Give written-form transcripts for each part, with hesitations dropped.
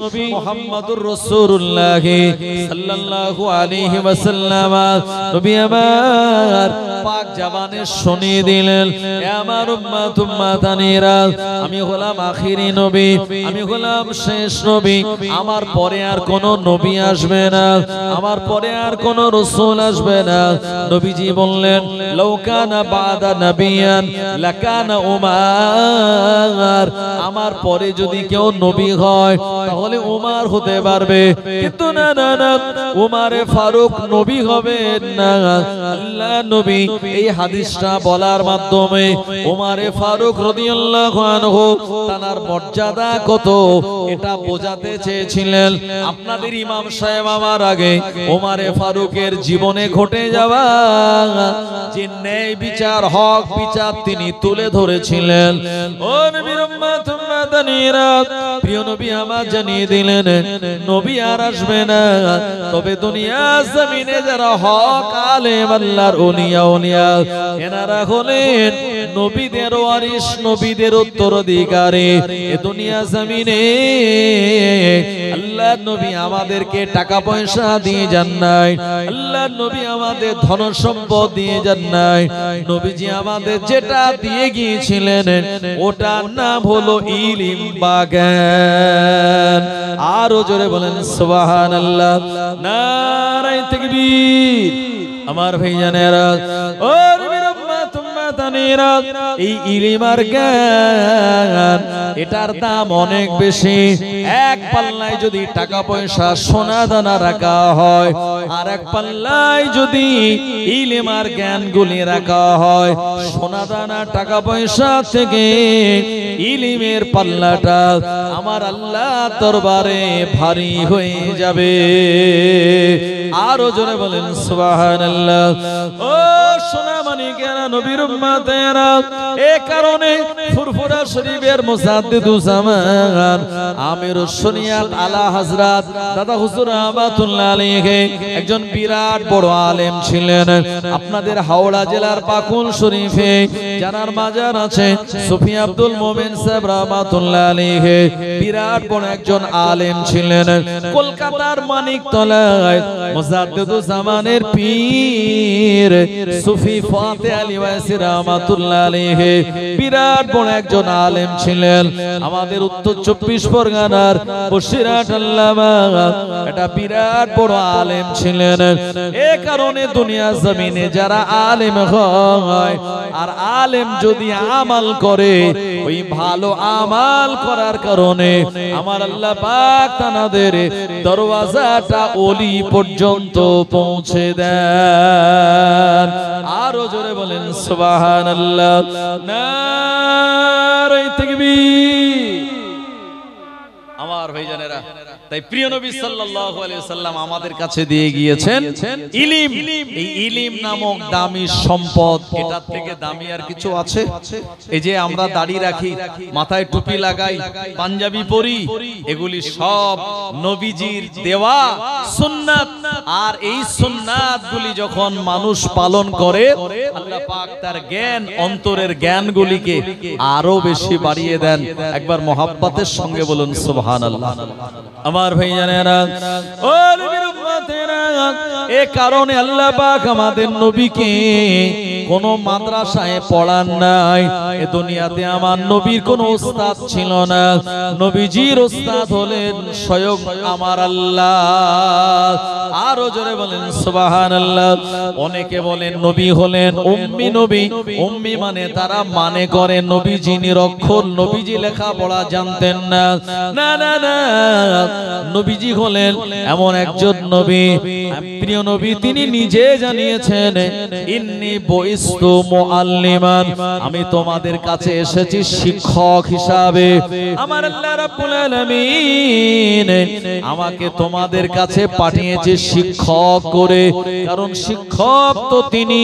নবী মুহাম্মদুর রাসূলুল্লাহ সাল্লাল্লাহু আলাইহি ওয়াসাল্লাম নবী আমার পাক জবানে শুনিয়ে দিলেন, হে আমার উম্মত উম্মতানিরা, আমি হলাম আখিরি নবী, আমি হলাম শেষ নবী, আমার পরে আর কোন নবী আসবে না, আমার পরে আর কোন রাসূল আসবে না। নবীজি বললেন, লাউ কানা বাদা নাবিয়ান লাকানা উমার, আমার পরে যদি কেউ নবী হয় তাহলে উমার হতে পারবে, কিন্তু না না না, উমারে ফারুক নবী হবে না। আল্লাহ নবী এই হাদিসটা বলার মাধ্যমে উমারে ফারুক রাদিয়াল্লাহু আনহু তার মর্যাদা কত এটা বোঝাতে চেয়েছিলেন। আপনাদের ইমাম সাহেব আমার আগে উমারে ফারুকের জীবনে ঘটে যাওয়া যে ন্যায় বিচার, হক বিচার তিনি তুলে ধরেছিলেন। ও নবীর উম্মত উম্মতানিরা, প্রিয় নবী আমার জানিয়ে দিলেন, নবী আর আসবে না, তবে দুনিয়া জমিনে যারা হক আলেম আল্লাহর ওলিয়া ওলিয়া এনারা হলেন নবীদের ওয়ারিস, নবীদের উত্তরাধিকারী। এ দুনিয়া জমিনে আল্লাহর নবী আমাদেরকে টাকা পয়সা দিয়ে যান নাই, আল্লাহর নবী আমাদের ধন সম্পদ দিয়ে যান নাই, নবীজি আমাদের যেটা দিয়ে গিয়েছিলেন ওটার নাম হলো ইলম বা জ্ঞান। আরো জোরে বলেন সুবহানাল্লাহ, নারায়ে তাকবীর। আমার ভাইজানেরা, ও নবীর উম্মত উম্মতানিরা, এই ইলম আর জ্ঞান এটার দাম অনেক বেশি। এক পাল্লায় যদি টাকা পয়সা সোনা দানা রাখা হয়, আর এক পাল্লায় যদি ইলম আর জ্ঞানগুলি রাখা হয়, সোনা দানা টাকা পয়সা থেকে ইলমের পাল্লাটা আমার আল্লাহ দরবারে ভারী হয়ে যাবে। আরো জোরে বলেন সুবহানাল্লাহ। ও সোনা মানিকেরা, নবীর উম্মতেরা, এই কারণে ফুরফুরা শরীফের মুজাদ্দিদুজ জামান আমিরুশ শরিয়াত আলা হযরত দাদা হুজুর রহমাতুল্লাহ আলাইহি একজন বিরাট বড় আলেম ছিলেন। আপনাদের হাওড়া জেলার পাকুল শরীফে জানার মাজার আছে, সুফি আব্দুল মোমেন সাহেব রহমাতুল্লাহ আলাইহি বিরাট বড় একজন আলেম ছিলেন। কলকাতার মানিকতলায় মুজাদ্দিদুজ জামানের পীর সুফি ফাতে আলী ওয়াইসি রহমাতুল্লাহ আলাইহি বিরাট বড় একজন আলেম ছিলেন। আমাদের উত্তর 24 পরগনার বসিরহাট আল্লামা এটা বিরাট বড় আলেম ছিলেন। এই কারণে দুনিয়া জমিনে যারা আলেম হয়, আর আলেম যদি আমাল করে, ওই ভালো আমাল করার কারণে আমার আল্লাহ পাক তাদের দরওয়াজাটা ওলি পর্যন্ত পৌঁছে দেন। আরো জোরে বলেন সুবহানাল্লাহ, নারায়ে তাকবীর। আমার ভাইজানেরা, তাই প্রিয় নবী সাল্লাল্লাহু আলাইহি ওয়াসাল্লাম আমাদের কাছে দিয়ে গিয়েছেন ইলম। এই ইলম নামক দামি সম্পদ, এটার থেকে দামি আর কিছু আছে? এই যে আমরা দাড়ি রাখি, মাথায় টুপি লাগাই, পাঞ্জাবি পরি, এগুলি সব নবীজির দেওয়া সুন্নাত। আর এই সুন্নাতগুলি যখন মানুষ পালন করে, আল্লাহ পাক তার জ্ঞান, অন্তরের জ্ঞানগুলিকে আরো বেশি বাড়িয়ে দেন। একবার মহাব্বতের সঙ্গে বলুন সুবহানাল্লাহ। আমার ভাইজানেরা, ও নবীর উম্মতেরা, এই কারণে আল্লাহ পাক আমাদের নবীকে কোন মাদ্রাসায় পড়ান নাই। এই দুনিয়াতে আমার নবীর কোন উস্তাদ ছিল না, নবীজির উস্তাদ হলেন স্বয়ং আমার আল্লাহ। আরো জোরে বলেন সুবহানাল্লাহ। অনেকে বলেন নবী হলেন উম্মি নবী। উম্মি মানে তারা মানে করে নবীজি নিরক্ষর, নবীজি লেখাপড়া জানতেন না। না না না, নবীজি হলেন এমন একজন নবী, প্রিয় নবী, তিনি নিজে জানিয়েছেন, ইন্নী বুইস্তু মুআল্লিমান, আমি তোমাদের কাছে এসেছি শিক্ষক হিসাবে। আমার আল্লাহ রাব্বুল আলামিন আমাকে তোমাদের কাছে পাঠিয়েছে শিক্ষক করে। কারণ শিক্ষক তো তিনি,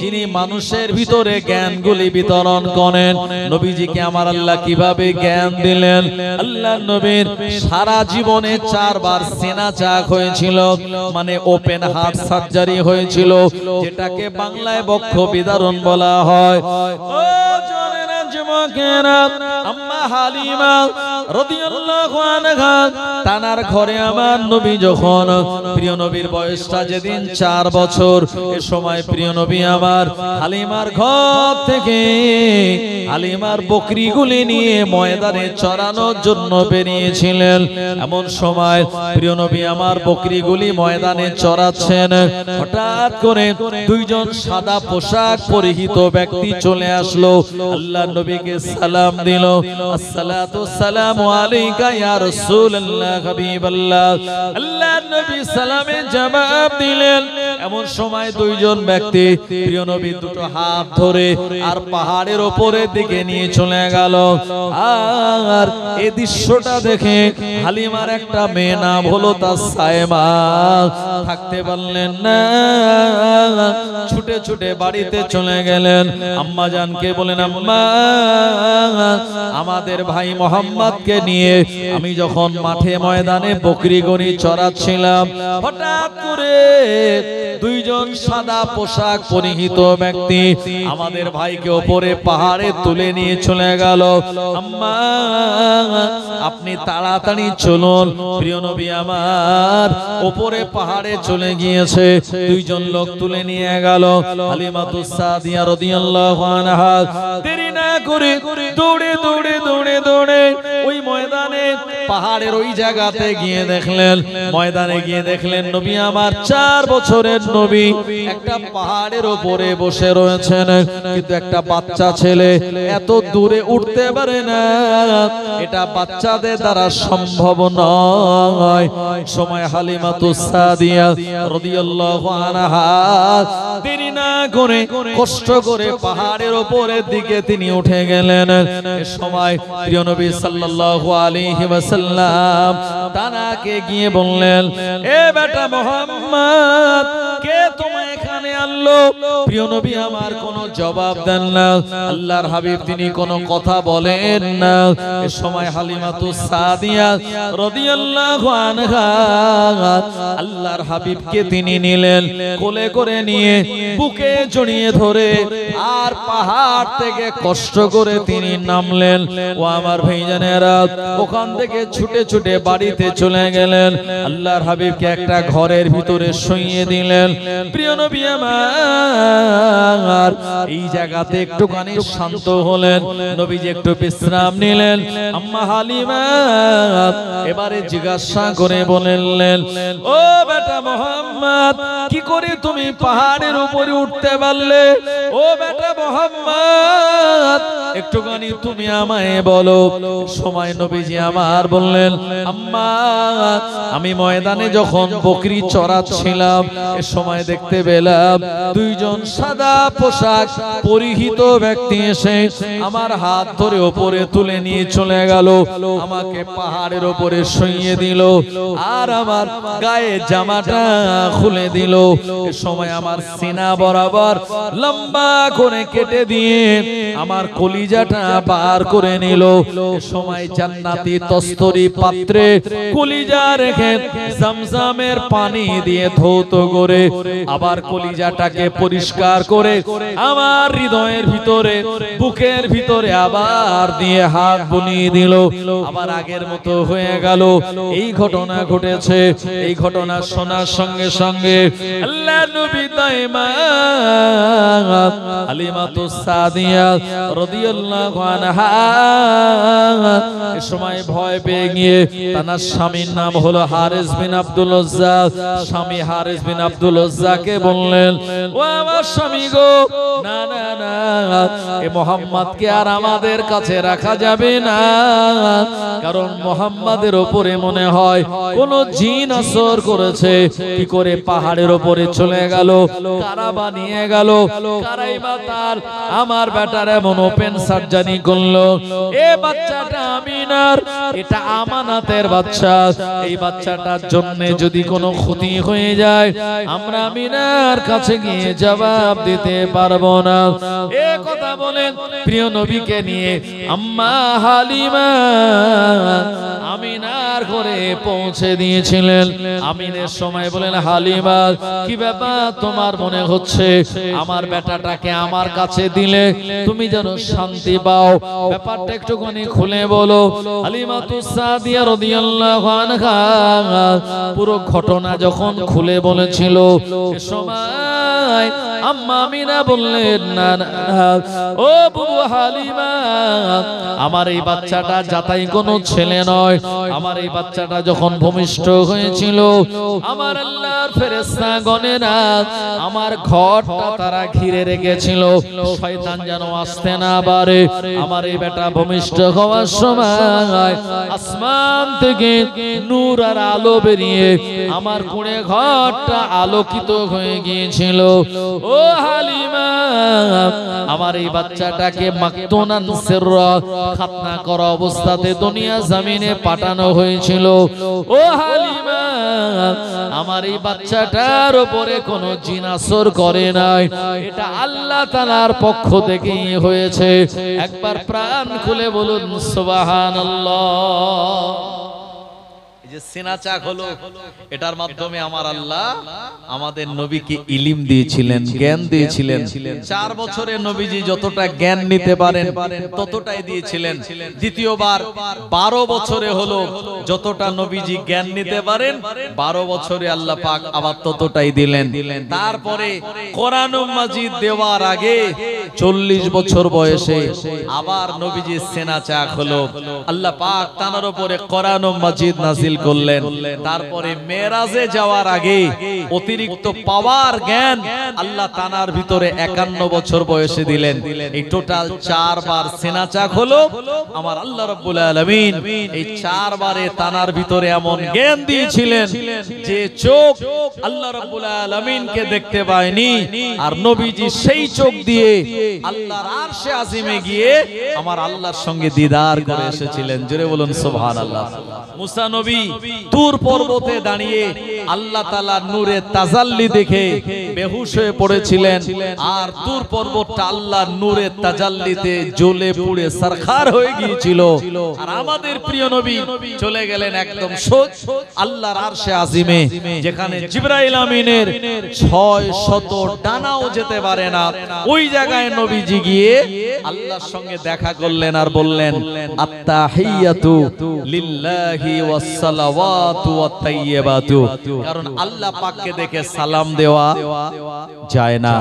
যিনি মানুষের ভিতরে জ্ঞানগুলি বিতরণ করেন। নবীজিকে আমার আল্লাহ কিভাবে জ্ঞান দিলেন? আল্লাহ নবীর সারা জীবনে 4 বার সেনা চাক হয়েছিল, মানে ওপেন হার্ট সার্জারি হয়েছিল, যেটাকে বাংলায় বক্ষ বিদারণ বলা হয়। ও যুবকেরা, আম্মা হালিমা রাদিয়াল্লাহু আনহা তানার ঘরে আমার নবী যখন প্রিয় নবীর বয়সটা যেদিন 4 বছর, এ সময় প্রিয় নবী আমার হালিমার ঘর থেকে হালিমার বকরিগুলি নিয়ে ময়দানে চড়ানোর জন্য বেরিয়েছিলেন। এমন সময় প্রিয় নবী আমার বকরিগুলি ময়দানে চড়াচ্ছেন, হঠাৎ করে দুইজন সাদা পোশাক পরিহিত ব্যক্তি চলে আসলো, আল্লাহর নবীকে সালাম দিল, আসসালাতু সালামু আলাইকা ইয়া রাসূলুল্লাহ হাবিবাল্লাহ। আল্লাহর নবী সালামের জবাব দিলেন। এমন সময় দুইজন ব্যক্তি প্রিয় নবী দুটো হাত ধরে আর পাহাড়ের উপরের দিকে নিয়ে চলে গেল। আর এই দৃশ্যটা দেখে হালিমার একটা মেয়ে নাম হলো তার সায়মা থাকতে পারলেন না, ছুটে ছুটে বাড়িতে চলে গেলেন। আম্মা জানকে বলেন, আম্মা আমাদের ভাই মোহাম্মদকে নিয়ে আমি যখন মাঠে ময়দানে বকরি গনি চড়াচ্ছিলাম, হঠাৎ করে দুইজন সাদা পোশাক পরিহিত ব্যক্তি আমাদের ভাইকে ওপরে পাহাড়ে তুলে নিয়ে চলে গেল। আম্মা আপনি তাড়াতাড়ি চলুন, প্রিয় নবী আমার ওপরে পাহাড়ে চলে গিয়েছে। দুইজন লোক তুলে নিয়ে গেল। হালিমাতুস সাদিয়া রাদিয়াল্লাহু আনহা দেরি না করে দৌড়ে দৌড়ে দৌড়ে দৌড়ে ওই ময়দানে পাহাড়ের ওই জায়গাতে গিয়ে দেখলেন, ময়দানে গিয়ে দেখলেন নবী আমার 4 বছরের নবী একটা পাহাড়ের উপরে বসে রয়েছেন, কিন্তু একটা বাচ্চা ছেলে এত দূরে উঠতে পারে না, এটা বাচ্চাদের দ্বারা সম্ভব নয়। সময় হালিমাতুস সাদিয়া রাদিয়াল্লাহু আনহা দেরি না করে কষ্ট করে পাহাড়ের উপরের দিকে তিনি উঠে গেলেন। এই সময় প্রিয় নবী সাল্লাল্লাহু আলাইহি ওয়াসাল্লাম তানাকে গিয়ে বললেন, এ বেটা মুহাম্মদ, কে তোমায় এখানে আনলো? প্রিয় নবী আমার কোনো জবাব দেন না, আল্লাহর হাবিব তিনি কোনো কথা বলেন না। এই সময় হালিমাতুস সাদিয়া রাদিয়াল্লাহু আনহা আল্লাহর হাবিবকে তিনি নিলেন, কোলে করে নিয়ে বুকে জড়িয়ে ধরে আর পাহাড় থেকে কষ্ট করে তিনি নামলেন। ও আমার ভাইজানেরা, ওখান থেকে ছুটে ছুটে বাড়িতে চলে গেলেন। আল্লাহর হাবিবকে একটা ঘরের ভিতরে শুইয়ে দিলেন। প্রিয় নবী আমার এই জায়গাতে একটুখানি শান্ত হলেন, নবীজি একটু বিশ্রাম নিলেন। আম্মা হালিমা এবারে জিজ্ঞাসা করে বললেন, ও বেটা মুহাম্মদ, কি করে তুমি পাহাড়ের উপরে উঠতে পারলে? ও বেটা মুহাম্মদ, একটুখানি তুমি আমায় বলো। সময় নবীজি আমার বললেন, আম্মা আমি ময়দানে যখন বকরি চড়াচ্ছিলাম, এ সময় দেখতে পেলাম দুইজন সাদা পোশাক পরিহিত ব্যক্তি এসে আমার হাত ধরে ওপরে তুলে নিয়ে চলে গেল, আমাকে পাহাড়ের ওপরে শুইয়ে দিল আর আমার গায়ে জামাটা খুলে দিল। এ সময় আমার সিনা বরাবর লম্বা করে কেটে দিয়ে আমার কলিজাটা বার করে নিল। এ সময় জান্নাতি তস্তরি পাত্রে কলিজা রেখে জামজামের পানি দিয়ে ধৌত করে আবার কলিজাটাকে পরিষ্কার করে আমার হৃদয়ের ভিতরে বুকের ভিতরে আবার দিয়ে হাত বুলিয়ে দিল, আবার আগের মতো হয়ে গেল। এই ঘটনা ঘটেছে। এই ঘটনা শোনার সঙ্গে সঙ্গে আল্লাহর নবী দাইমা হালিমাতুস সাদিয়া রাদিয়াল্লাহু আনহা এ সময় ভয় পেয়ে গিয়ে তার স্বামীর নাম হলো হারিস বিন আব্দুল উজ্জা, স্বামী হারিস বিন আব্দুল উজ্জাকে বললেন, ও আমার স্বামী গো, না না না, এ মুহাম্মদকে আর আমাদের কাছে রাখা যাবে না, কারণ মুহাম্মাদের উপরে মনে হয় কোন জিন আসর করেছে। কি করে পাহাড়ের উপরে চলে গেল, কারা বানিয়ে গেল, কারাই বা তার আমার বেটার এমন ওপেন সার্জারি করলো। এ বাচ্চাটা আমিনার, এটা আমানাতের বাচ্চা। এই বাচ্চাটার জন্য যদি কোনো ক্ষতি হয়ে যায়, আমরা আমিনার কাছে গিয়ে জবাব দিতে পারবো না। এ কথা বলেন প্রিয় নবীকে নিয়ে আম্মা হালিমা আমিনার ঘরে পৌঁছে দিয়েছিলেন। আমিনের সময় বলেন, হালিমা কি ব্যাপার, তোমার মনে হচ্ছে আমার বেটাটাকে আমার কাছে দিলে তুমি যেন শান্তি শান্তি পাও, ব্যাপারটা একটুখানি খুলে বলো। হালিমাতুস সাদিয়া রাদিয়াল্লাহু আনহা পুরো ঘটনা যখন খুলে বলেছিল, এ সময় আম্মা আমিনা বললেন, না না ও বুবু হালিমা, আমার এই বাচ্চাটা যাতাই কোনো ছেলে নয়। আমার এই বাচ্চাটা যখন ভূমিষ্ঠ হয়েছিল, আমার আল্লাহর ফেরেশতাগণেরা আমার ঘরটা তারা ঘিরে রেখেছিল, শয়তান যেন আসতে না পারে। আমার এই বেটা ভূমিষ্ঠ হওয়ার সময় আসমান থেকে নূর আর আলো বেরিয়ে আমার কুঁড়ে ঘরটা আলোকিত হয়ে গিয়েছিল। ও হালিমা, আমার এই বাচ্চাটাকে মাকতুনান সিররা খাতনা করা অবস্থাতে দুনিয়া জমিনে পাঠানো হয়েছিল। ও হালিমা, আমার এই বাচ্চাটার উপরে কোনো জিন আসর করে নাই, এটা আল্লাহ তাআলার পক্ষ থেকেই হয়েছে। একবার প্রাণ খুলে বলুন সুবহানাল্লাহ। যে সিনা চাক হলো, এটার মাধ্যমে আমার আল্লাহ আমাদের নবীকে ইলম দিয়েছিলেন, জ্ঞান দিয়েছিলেন। 4 বছরে নবীজি যতটা জ্ঞান নিতে পারেন ততটাই দিয়েছিলেন। দ্বিতীয়বার 12 বছরে হলো যতটা নবীজি জ্ঞান নিতে পারেন, 12 বছরে আল্লাহ পাক আবার ততটাই দিলেন। তারপরে কোরআন মাজিদ দেওয়ার আগে 40 বছর বয়সে আবার নবীজি সিনা চাক হলো। আল্লাহ পাক তার উপরে কোরআন মাজিদ নাজিল করলেন। তারপরে মেরাজে যাওয়ার আগে অতিরিক্ত পাওয়ার জ্ঞান আল্লাহ তানার ভিতরে 51 বছর বয়সে দিলেন। এই টোটাল 4 বার সিনা চাক হলো। আমার আল্লাহ রাব্বুল আলামিন এই 4 বারে তানার ভিতরে এমন জ্ঞান দিয়েছিলেন যে চোখ আল্লাহ রাব্বুল আলামিনকে দেখতে পায়নি, আর নবীজি সেই চোখ দিয়ে আল্লাহর আরশে আজিমে গিয়ে আমার আল্লাহর সঙ্গে দিদার করে এসেছিলেন। জোরে বলুন সুবহানাল্লাহ। মুসা নবী তুর পর্বতে দাঁড়িয়ে আল্লাহ তাআলার নূরে তাজাল্লি দেখে বেহুশ হয়ে পড়েছিলেন, আর তুর পর্বতটা আল্লাহর নূরে তাজাল্লিতে জ্বলে পুড়ে সরখার হয়ে গিয়েছিল। আর আমাদের প্রিয় নবী চলে গেলেন একদম সোজা আল্লাহর আরশে আজিমে, যেখানে জিবরাইল আমিনের 600 ডানাও যেতে পারে না। ওই জায়গায় নবীজি গিয়ে আল্লাহর সঙ্গে দেখা করলেন আর বললেন, আত্তাহিয়াতু লিল্লাহি ওয়াস সালাওয়াতু ওয়াত তাইয়্যিবাতু। কারণ আল্লাহ পাককে দেখে সালাম দেওয়া যায় না।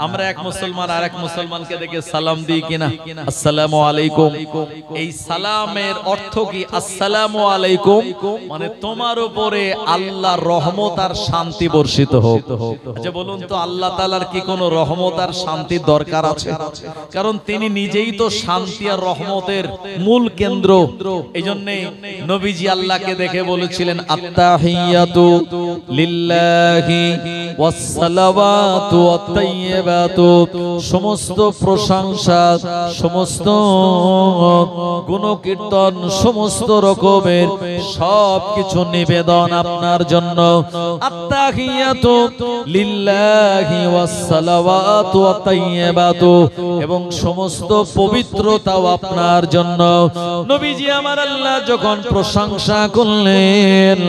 আমরা এক মুসলমান আর এক মুসলমানকে দেখে সালাম দিই কিনা? আসসালামু আলাইকুম। এই সালামের অর্থ কি? আসসালামু আলাইকুম মানে তোমার উপরে আল্লাহর রহমত আর শান্তি বর্ষিত হোক। আচ্ছা বলুন তো, আল্লাহ তাআলার কি কোনো রহমত আর শান্তির দরকার আছে? কারণ তিনি নিজেই তো শান্তি আর রহমতের মূল কেন্দ্র। এইজন্য নবীজি আল্লাহকে দেখে বলেছিলেন, আত্তাহিয়াতু লিল্লাহি ওয়াস সালাওয়াতু ওয়াত তাইয়্যিবাতু। সমস্ত প্রশংসা, সমস্ত গুণকীর্তন, সমস্ত রকমের সবকিছু নিবেদন আপনার জন্য। আত্তাহিয়াতু লিল্লাহি ওয়াস সালাওয়াতু ওয়াত তাইয়্যিবাতু, এবং সমস্ত পবিত্রতাও আপনার জন্য। নবীজি আমার আল্লাহ যখন প্রশংসা করলেন,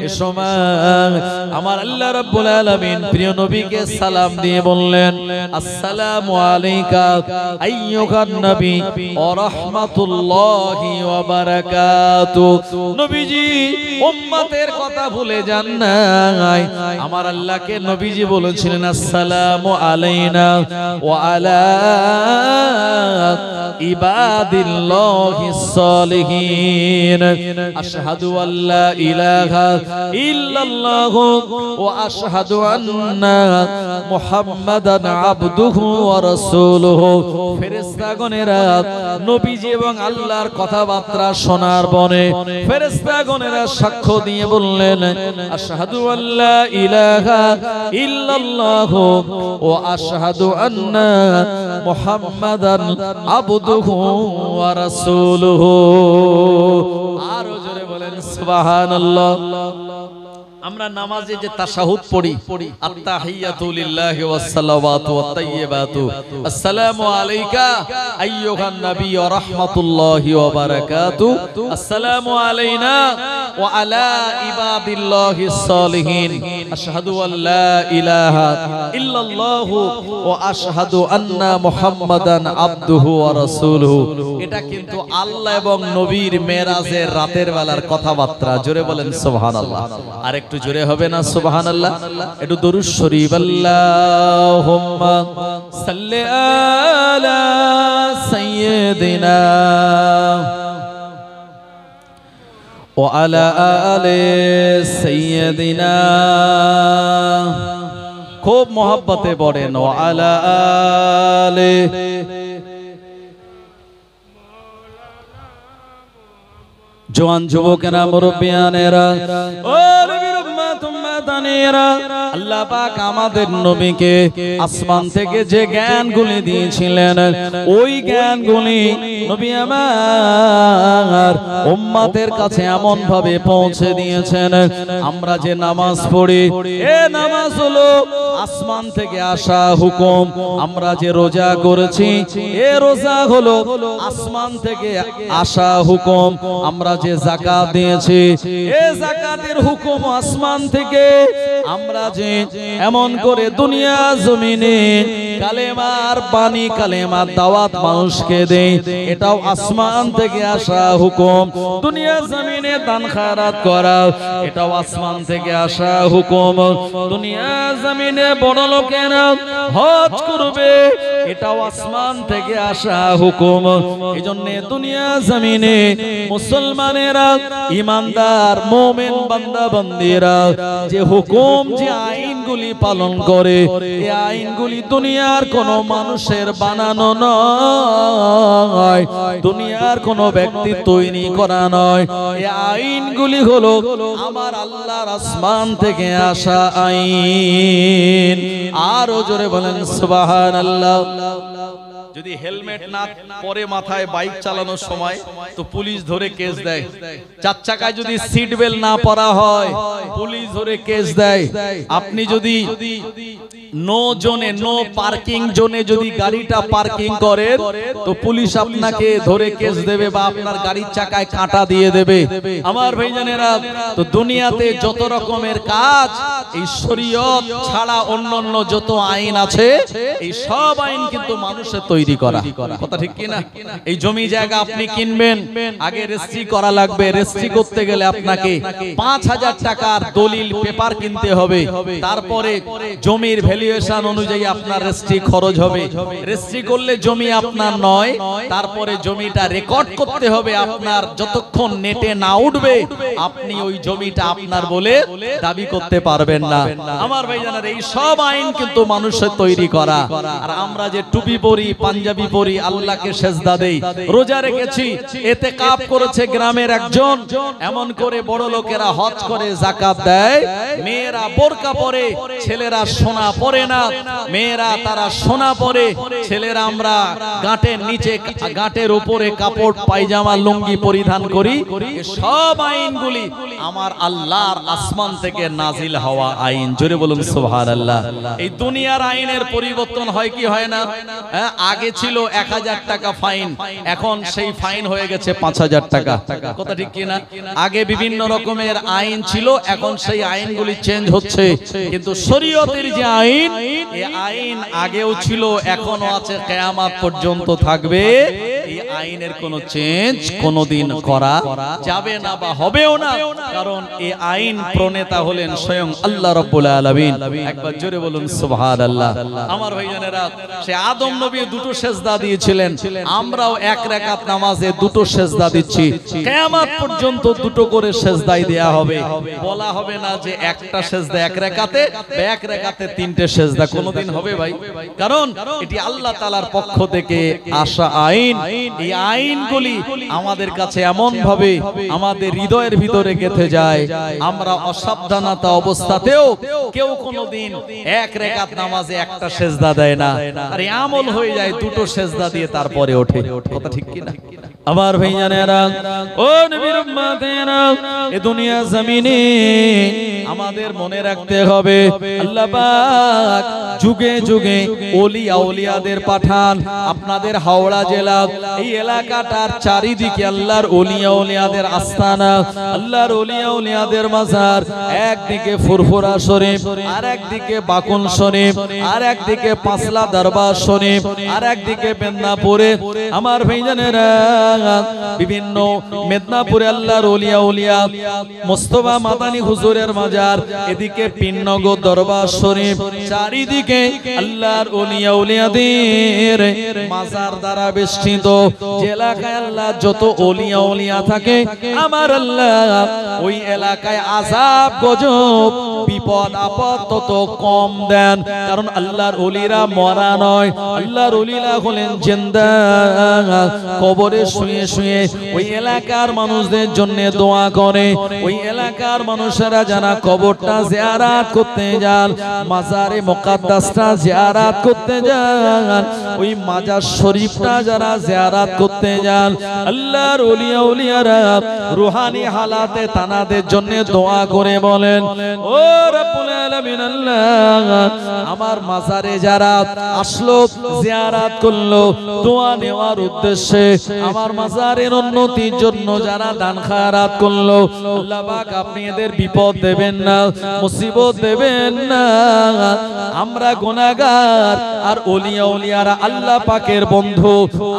এ সময় আমার আল্লাহ রাব্বুল আলামিন প্রিয় নবীকে সালাম দিয়ে বললেন, আসসালামু আলাইকা আইয়ুহান নবী ওয়া রাহমাতুল্লাহি ওয়া বারাকাতুহু। নবীজি উম্মতের কথা ভুলে যান নাই। আমার আল্লাহকে নবীজি বলেছিলেন, আসসালামু আলাইনা ওয়া আলা ইবাদিল্লাহিস সালিহিন। আশহাদু আল্লা ইলাহা ইল্লাল্লাহ ওয়া আশহাদু আন্না মুহাম্মাদান আবদুহু ওয়া রাসূলুহু। ফেরেশতাগণেরা নবীজি এবং আল্লাহর কথাবার্তা শোনার পরে ফেরেশতাগণেরা সাক্ষ্য দিয়ে বললেন, আশহাদু আল্লা ইলাহা ইল্লাল্লাহ ওয়া আশহাদু আন্না মুহাম্মাদান আবদুহু ওয়া রাসূলুহু। আরো জোরে বলেন সুবহানাল্লাহ। আমরা নামাজে যে তাশাহুদ পড়ি, আত্তাহিয়াতু লিল্লাহি ওয়াস সালাওয়াতু ওয়াত তাইয়্যিবাতু, আসসালামু আলাইকা আইয়ুহান নবী ওয়া রাহমাতুল্লাহি ওয়া বারাকাতুহু, আসসালামু আলাইনা ওয়া আলা ইবাদিল্লাহিস সালিহিন, আশহাদু আল্লা ইলাহা ইল্লাল্লাহু ওয়া আশহাদু আন্না মুহাম্মাদান আবদুহু ওয়া রাসূলুহু। এটা কিন্তু আল্লাহ এবং নবীর মেরাজের রাতের বেলার কথাবার্তা। জোরে বলেন সুবহানাল্লাহ। আর একটু জোরে হবে না সুবহানাল্লাহ? একটু দরুদ শরীফ, আল্লাহুম্মা সাল্লি আলা সাইয়্যিদিনা ওয়া আলা আলি সাইয়্যিদিনা। খুব মহব্বতে পড়েন, ওয়া আলা আলি। জওয়ান যুবকেরা, মুরব্বিয়ানেরা, ও নবীর উম্মত উম্মতানেরা, আল্লাহ পাক আমাদের নবীকে আসমান থেকে যে জ্ঞানগুলি দিয়েছিলেন ওই জ্ঞানগুলি নবী আমার উম্মতের কাছে এমন ভাবে পৌঁছে দিয়েছেন। আমরা যে নামাজ পড়ি, এ নামাজ হলো আসমান থেকে আসা হুকুম। আমরা যে রোজা করেছি, এ রোজা হলো আসমান থেকে আসা হুকুম। আমরা যে যাকাত দিয়েছি, এ যাকাতের হুকুম আসমান থেকে। আমরা যে এমন করে দুনিয়া জমিনে কালেমার বাণী, কালেমার দাওয়াত মানুষকে দেই, এটাও আসমান থেকে আসা হুকুম। দুনিয়া জমিনে দান খায়রাত করা, এটাও আসমান থেকে আসা হুকুম। দুনিয়া জমিনে বড় লোকেরা হজ করবে, এটাও আসমান থেকে আসা হুকুম। এজন্য দুনিয়া জমিনে মুসলমানেরা, ইমানদার মুমিন বান্দা বান্দীরা যে হুকুম, যে আইনগুলি পালন করে, এই আইনগুলি দুনিয়ার কোন মানুষের বানানো নয়, দুনিয়ার কোন ব্যক্তি তৈরি করা নয়। এই আইনগুলি হলো আমার আল্লাহর আসমান থেকে আসা আইন। আরো জোরে বলেন সুবহানাল্লাহ। যদি হেলমেট না পরে মাথায় বাইক চালানোর সময় তো পুলিশ ধরে কেস দেয়। চার চাকায় যদি সিট বেল্ট না পরা হয় পুলিশ ধরে কেস দেয়। আপনি যদি নো জোনে, নো পার্কিং জোনে যদি গাড়িটা পার্কিং করেন তো পুলিশ আপনাকে ধরে কেস দেবে বা আপনার গাড়ির চাকায় কাঁটা দিয়ে দেবে। আমার ভাইজানেরা, তো দুনিয়াতে যত রকমের কাজ, এই শরীয়ত ছাড়া অন্যান্য যত আইন আছে, এই সব আইন কিন্তু মানুষের তৈরি করা। কথা ঠিক কি না? এই জমি জায়গা আপনি কিনবেন, আগে রেজিস্ট্রি করা লাগবে। রেজিস্ট্রি করতে গেলে আপনাকে ৫,০০০ টাকার দলিল পেপার কিনতে হবে। তারপরে জমির ভ্যালুয়েশন অনুযায়ী আপনার রেজিস্ট্রি খরচ হবে। রেজিস্ট্রি করলে জমি আপনার নয়, তারপরে জমিটা রেকর্ড করতে হবে। আপনার যতক্ষণ নেটে না উঠবে আপনি ওই জমিটা আপনার বলে দাবি করতে পারবেন না। আমার ভাইজানেরা, এই সব আইন কিন্তু মানুষের তৈরি করা। আর আমরা যে টুপি পরি, পাঞ্জাবি পরি, আল্লাহকে সেজদা দেই, রোজা রেখেছি, ইতিকাফ করেছে গ্রামের একজন, এমন করে বড় লোকেরা হজ করে যাকাত দেয়, মেয়েরা বোরকা পরে, ছেলেরা সোনা পরে না। মেয়েরা তারা সোনা পরে, ছেলেরা আমরা গাঁটের নিচে, গাঁটের উপরে কাপড়, পায়জামা, লুঙ্গি পরিধান করি। সব আইনগুলি আমার আল্লাহর আসমান থেকে নাজিল হওয়া আইন। জোরে বলুন সুবহানাল্লাহ। এই দুনিয়ার আইনের পরিবর্তন হয় কি হয় না? আগে ছিল ১,০০০ টাকা ফাইন, এখন সেই ফাইন হয়ে গেছে ৫,০০০ টাকা। কথা ঠিক কি না? আগে বিভিন্ন রকমের আইন ছিল, এখন সেই আইনগুলি চেঞ্জ হচ্ছে। কিন্তু শরীয়তের যে আইন, এই আইন আগেও ছিল, এখনো আছে, কিয়ামত পর্যন্ত থাকবে। এই আইনের কোনো চেঞ্জ কোনোদিন করা যাবে না বা হবেও না, কারণ এই আইন প্রণেতা হলেন স্বয়ং আল্লাহ রাব্বুল আলামিন। একবার জোরে বলুন সুবহানাল্লাহ। আমার ভাইজানেরা, সে আদম নবী দুটো সেজদা দিয়েছিলেন, আমরাও এক রাকাত নামাজে দুটো সেজদা দিচ্ছি। কিয়ামত পর্যন্ত দুটো করে সেজদাই দেয়া হবে। বলা হবে না যে একটা সেজদা এক রাকাতে বা এক রাকাতে তিনটে সেজদা, কোনোদিন হবে ভাই? কারণ এটি আল্লাহ তাআলার পক্ষ থেকে আসা আইন। এই আইনগুলি আমাদের কাছে এমন ভাবে আমাদের হৃদয়ের ভিতরে গেঁথে যায়, আমরা অসাবধানতা অবস্থাতেও কেউ কোনোদিন এক রাকাত নামাজে একটা সেজদা দেয় না, আর আমল হয়ে যায় দুটো সেজদা দিয়ে তারপরে ওঠে। কথা ঠিক কি না? আমার ভাইজানেরা, ও নবীর উম্মতেরা, এই দুনিয়া জমিনে আমাদের মনে রাখতে হবে আল্লাহ পাক যুগে যুগে ওলি আউলিয়াদের পাঠান। আপনাদের হাওড়া জেলা এই এলাকাটার চারিদিকে আল্লাহর ওলি আউলিয়াদের আস্তানা, আল্লাহর ওলি আউলিয়াদের মাজার। একদিকে ফুরফুরা শরীফ, আর একদিকে বাকুল শরীফ, আর একদিকে পাঁচলা দরবার শরীফ, আর একদিকে মেদিনীপুরে আমার ভাইজানেরা বিভিন্ন মেদিনীপুরে আল্লাহর ওলি আউলিয়া মোস্তফা মাদানী হুজুরের মাজার, এদিকে পিননগর দরবার শরীফ, চারিদিকে আল্লাহর ওলি আউলিয়াদের মাজার দ্বারা বেষ্টিত। যে এলাকায় আল্লাহ যত ওলি আউলিয়া থাকে আমার আল্লাহ ওই এলাকায় আযাব গজব বিপদ আপদ তত কম দেন। কারণ আল্লাহর ওলিরা মরা নয়, আল্লাহর ওলিরা হলেন জিন্দা। কবরে শুয়ে শুয়ে ওই এলাকার মানুষদের জন্য দোয়া করে। ওই এলাকার মানুষেরা যারা কবরটা জিয়ারত করতে যান, মাজারে মুকাদ্দাসটা জিয়ারত করতে যান, ওই মাজার শরীফটা যারা জিয়ারত করতে যান, আল্লাহর ওলি আউলিয়ারা রূহানি হালাতে তানাদের জন্য দোয়া করে বলেন, ও রব্বুল আলামিন আল্লাহ আমার মাজারে যারা আসলো জিয়ারত করলো দোয়া নেওয়ার উদ্দেশ্যে, আমার মাজারের উন্নতির জন্য যারা দান খায়রাত করলো, আল্লাহ পাক আপনি এদের বিপদ দেবেন না, মুসিবত দেবেন না। আমরা গুনাহগার আর ওলি আউলিয়ারা আল্লাহ পাকের বন্ধু,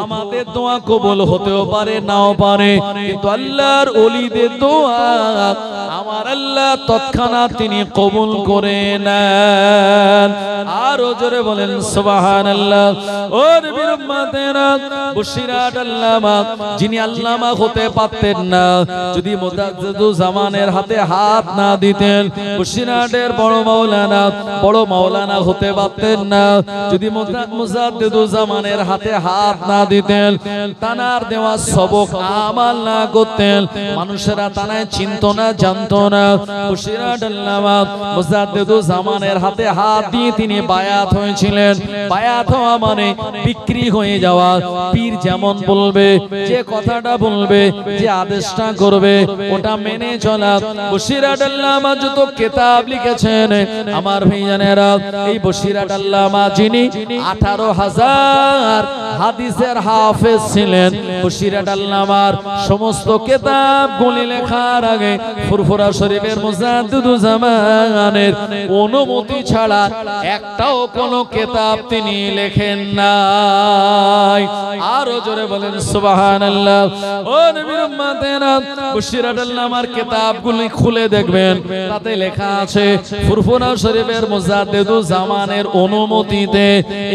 আমাদের দোয়া কবুল হতেও পারে নাও পারে, কিন্তু আল্লাহর ওলিদের দোয়া আমার আল্লাহ তৎক্ষণাৎ তিনি কবুল করে নেন। আরো জোরে বলেন সুবহানাল্লাহ। ও নবীর উম্মতেরা বশিরাত আল্লামা যিনি আল্লামা হতে পারতেন না, যদি মুজাদ্দিদুল জামানের হাতে হাত না দিতেন, বশিরাতের বড় মাওলানা হতে পারতেন না, যদি মুজাদ্দিদুল জামানের হাতে হাত না দিতেন, তানার দেওয়া সবক আমাল না করতেন, মানুষেরা তানায় চিনতো না জানতো না। বশিরাত আল্লামা মুজাদ্দিদুল জামানের হাতে হাত দিয়ে তিনি বায়াত হয়েছিলেন। বায়াত হওয়া মানে বিক্রি হয়ে যাওয়া। পীর যেমন বলবে, যে কথাটা বলবে, যে আদেশটা করবে ওটা মেনে চলা। বশিরাত আল্লামা যত কিতাব লিখেছেন আমার ভাইজানেরা, এই বশিরাত আল্লামা যিনি 18,000 হাদিসের হাফেজ ছিলেন, বশিরাত আল্লামার সমস্ত কিতাবগুলি লেখার আগে ফুরফুরা শরীফের মুজাদ্দিদুল জামানের অনুমতি ছাড়া একটাও কোনো কিতাব তিনি লেখেন নাই। আরো জোরে বলেন সুবহানাল্লাহ। ও নবীর উম্মতেরা বশিরাত আল্লামার কিতাবগুলি খুলে দেখবেন, তাতে লেখা আছে ফুরফুরা শরীফের মুজাদ্দিদুল জামানের অনুমতিতে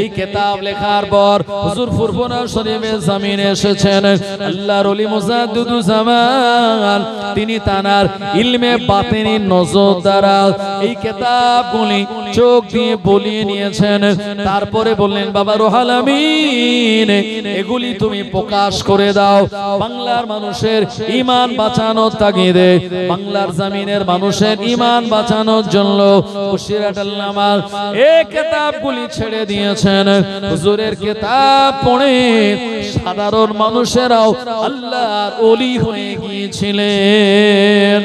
এই কিতাব লেখার পর হুজুর ফুরফুরা শরীফের জমিনে এসেছেন। আল্লাহর ওলি মুজাদ্দিদুল জামান তিনি তানার ইলমে বাতিনি নজর দ্বারা এই কিতাবগুলি চোখ দিয়ে বলিয়ে নিয়েছেন। তারপরে বললেন, বাবা রুহুল আমিন এগুলি তুমি প্রকাশ করে দাও, বাংলার মানুষের ঈমান বাঁচানোর তাগিদে, বাংলার জমিনের মানুষের ঈমান বাঁচানোর জন্য বশিরাত আল্লামা এই কিতাবগুলি ছেড়ে দিয়েছেন। হুজুরের কিতাব পড়ে সাধারণ মানুষেরাও আল্লাহর ওলি হয়ে গিয়েছিলেন।